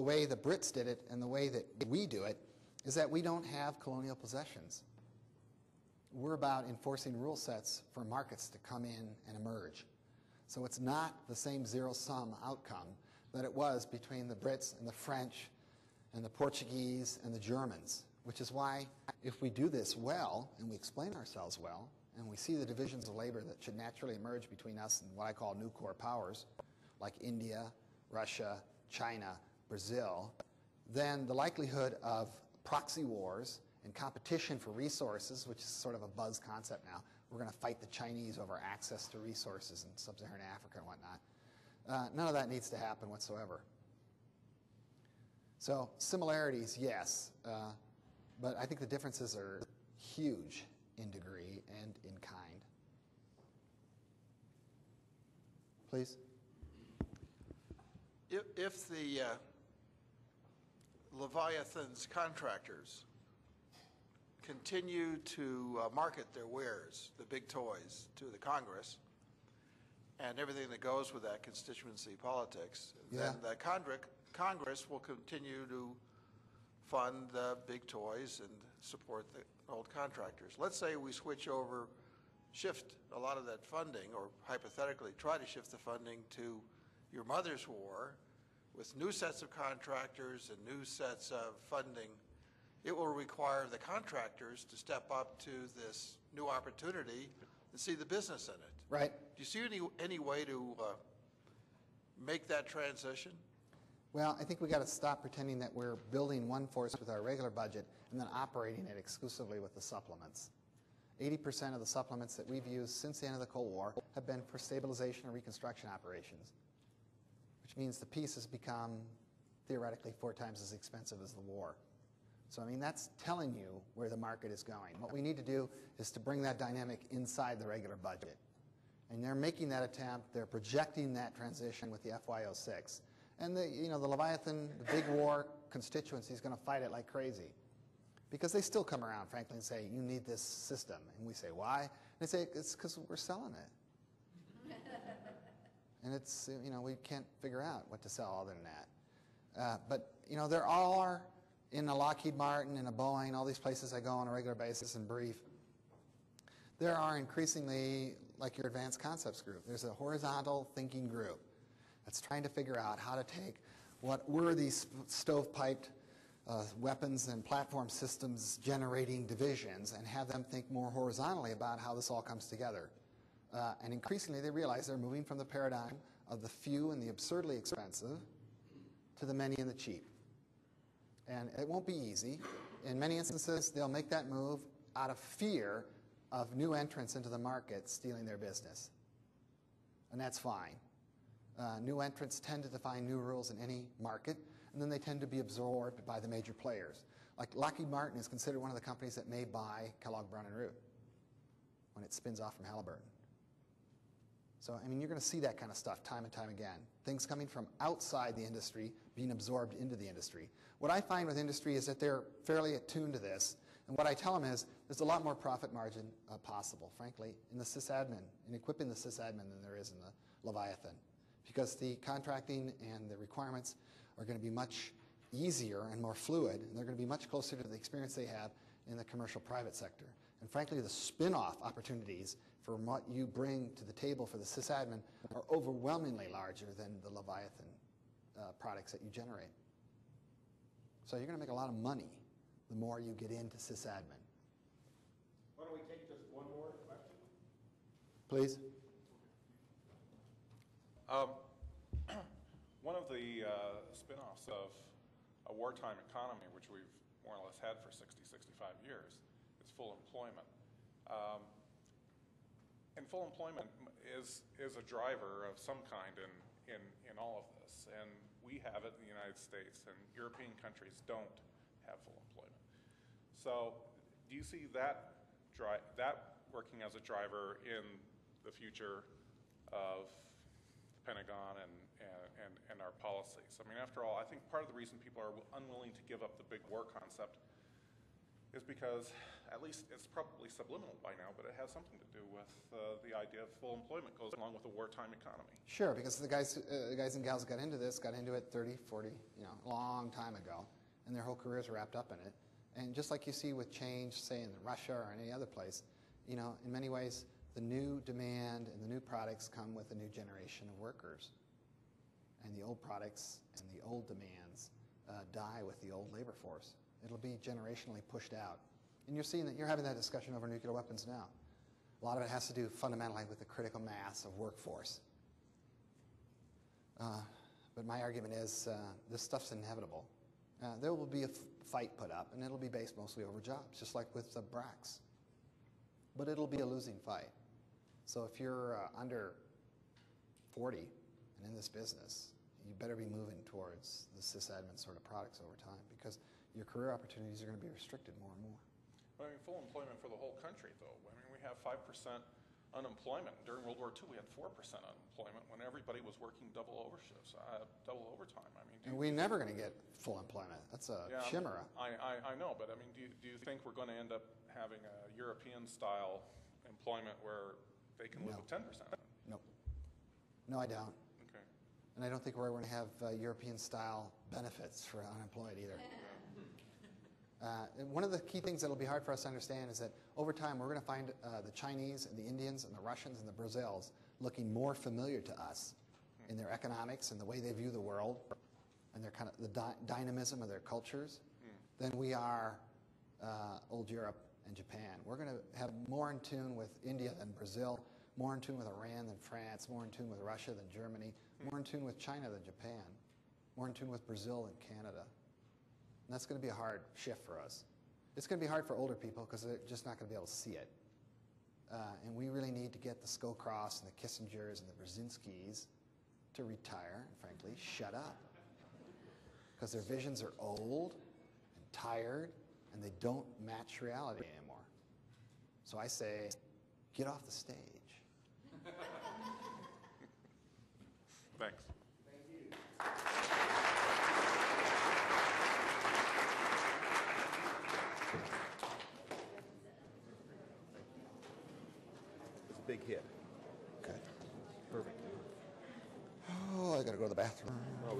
way the Brits did it and the way that we do it is that we don't have colonial possessions. We're about enforcing rule sets for markets to come in and emerge. So it's not the same zero-sum outcome that it was between the Brits and the French and the Portuguese and the Germans, which is why if we do this well and we explain ourselves well and we see the divisions of labor that should naturally emerge between us and what I call new core powers like India, Russia, China, Brazil, then the likelihood of proxy wars and competition for resources, which is sort of a buzz concept now. We're going to fight the Chinese over access to resources in sub-Saharan Africa and whatnot. None of that needs to happen whatsoever. So similarities, yes, but I think the differences are huge in degree and in kind. Please? If the Leviathan's contractors continue to market their wares, the big toys, to the Congress, and everything that goes with that constituency politics, then the Congress will continue to fund the big toys and support the old contractors. Let's say we switch over, shift a lot of that funding, or hypothetically try to shift the funding to your mother's war with new sets of contractors and new sets of funding. It will require the contractors to step up to this new opportunity and see the business in it. Right. Do you see any way to make that transition? Well, I think we got to stop pretending that we're building one force with our regular budget and then operating it exclusively with the supplements. 80% of the supplements that we've used since the end of the Cold War have been for stabilization and reconstruction operations, which means the peace has become theoretically 4 times as expensive as the war. So, I mean, that's telling you where the market is going. What we need to do is to bring that dynamic inside the regular budget. And they're making that attempt. They're projecting that transition with the FY06. And the Leviathan, the big war constituency is going to fight it like crazy. Because they still come around, frankly, and say, you need this system. And we say, why? And they say, it's because we're selling it. And it's, we can't figure out what to sell other than that. But, there are in a Lockheed Martin, in a Boeing, all these places I go on a regular basis and brief, there are increasingly, like your advanced concepts group, there's a horizontal thinking group that's trying to figure out how to take what were these stovepiped weapons and platform systems generating divisions and have them think more horizontally about how this all comes together. And increasingly they realize they're moving from the paradigm of the few and the absurdly expensive to the many and the cheap. And it won't be easy. In many instances, they'll make that move out of fear of new entrants into the market stealing their business. And that's fine. New entrants tend to define new rules in any market, and then they tend to be absorbed by the major players. Like Lockheed Martin is considered one of the companies that may buy Kellogg Brown and Root when it spins off from Halliburton. So, I mean, you're going to see that kind of stuff time and time again. Things coming from outside the industry being absorbed into the industry. What I find with industry is that they're fairly attuned to this. And what I tell them is there's a lot more profit margin possible, frankly, in the sysadmin, in equipping the sysadmin than there is in the Leviathan. Because the contracting and the requirements are going to be much easier and more fluid, and they're going to be much closer to the experience they have in the commercial private sector. And frankly, the spin-off opportunities for what you bring to the table for the sysadmin are overwhelmingly larger than the Leviathan products that you generate. So you're going to make a lot of money the more you get into sysadmin. Why don't we take just one more question? Please. One of the spin-offs of a wartime economy, which we've more or less had for 60, 65 years, is full employment. And full employment is a driver of some kind in all of this. And we have it in the United States, and European countries don't have full employment. So do you see that working as a driver in the future of the Pentagon and our policies? I mean, after all, I think part of the reason people are unwilling to give up the big war concept is because, at least it's probably subliminal by now, but it has something to do with the idea of full employment goes along with a wartime economy. Sure, because the guys and gals got into it 30, 40, a long time ago, and their whole careers are wrapped up in it. And just like you see with change, say in Russia or any other place, in many ways, the new demand and the new products come with a new generation of workers. And the old products and the old demands die with the old labor force. It'll be generationally pushed out. And you're having that discussion over nuclear weapons now. A lot of it has to do fundamentally with the critical mass of workforce. But my argument is this stuff's inevitable. There will be a fight put up, and it'll be based mostly over jobs, just like with the BRACs. But it'll be a losing fight. So if you're under 40 and in this business, you better be moving towards the sysadmin sort of products over time, because your career opportunities are going to be restricted more and more. Well, I mean, full employment for the whole country, though. I mean, we have 5% unemployment. During World War II, we had 4% unemployment when everybody was working double overtime. I mean, and we're never going to get full employment. That's a chimera. I know, but I mean, do you think we're going to end up having a European-style employment where they can live with 10%? No. No, I don't. Okay. And I don't think we're going to have European-style benefits for unemployed either. One of the key things that will be hard for us to understand is that over time we're going to find the Chinese and the Indians and the Russians and the Brazils looking more familiar to us in their economics and the way they view the world and their kind of the dynamism of their cultures than we are old Europe and Japan. We're going to have more in tune with India than Brazil, more in tune with Iran than France, more in tune with Russia than Germany, more in tune with China than Japan, more in tune with Brazil than Canada. And that's going to be a hard shift for us. It's going to be hard for older people because they're just not going to be able to see it. And we really need to get the Scowcross and the Kissingers and the Brzezinskis to retire and, frankly, shut up. Because their visions are old and tired and they don't match reality anymore. So I say, get off the stage. Thanks. Thank you. It's a big hit. Okay. Perfect. Oh, I got to go to the bathroom. Well,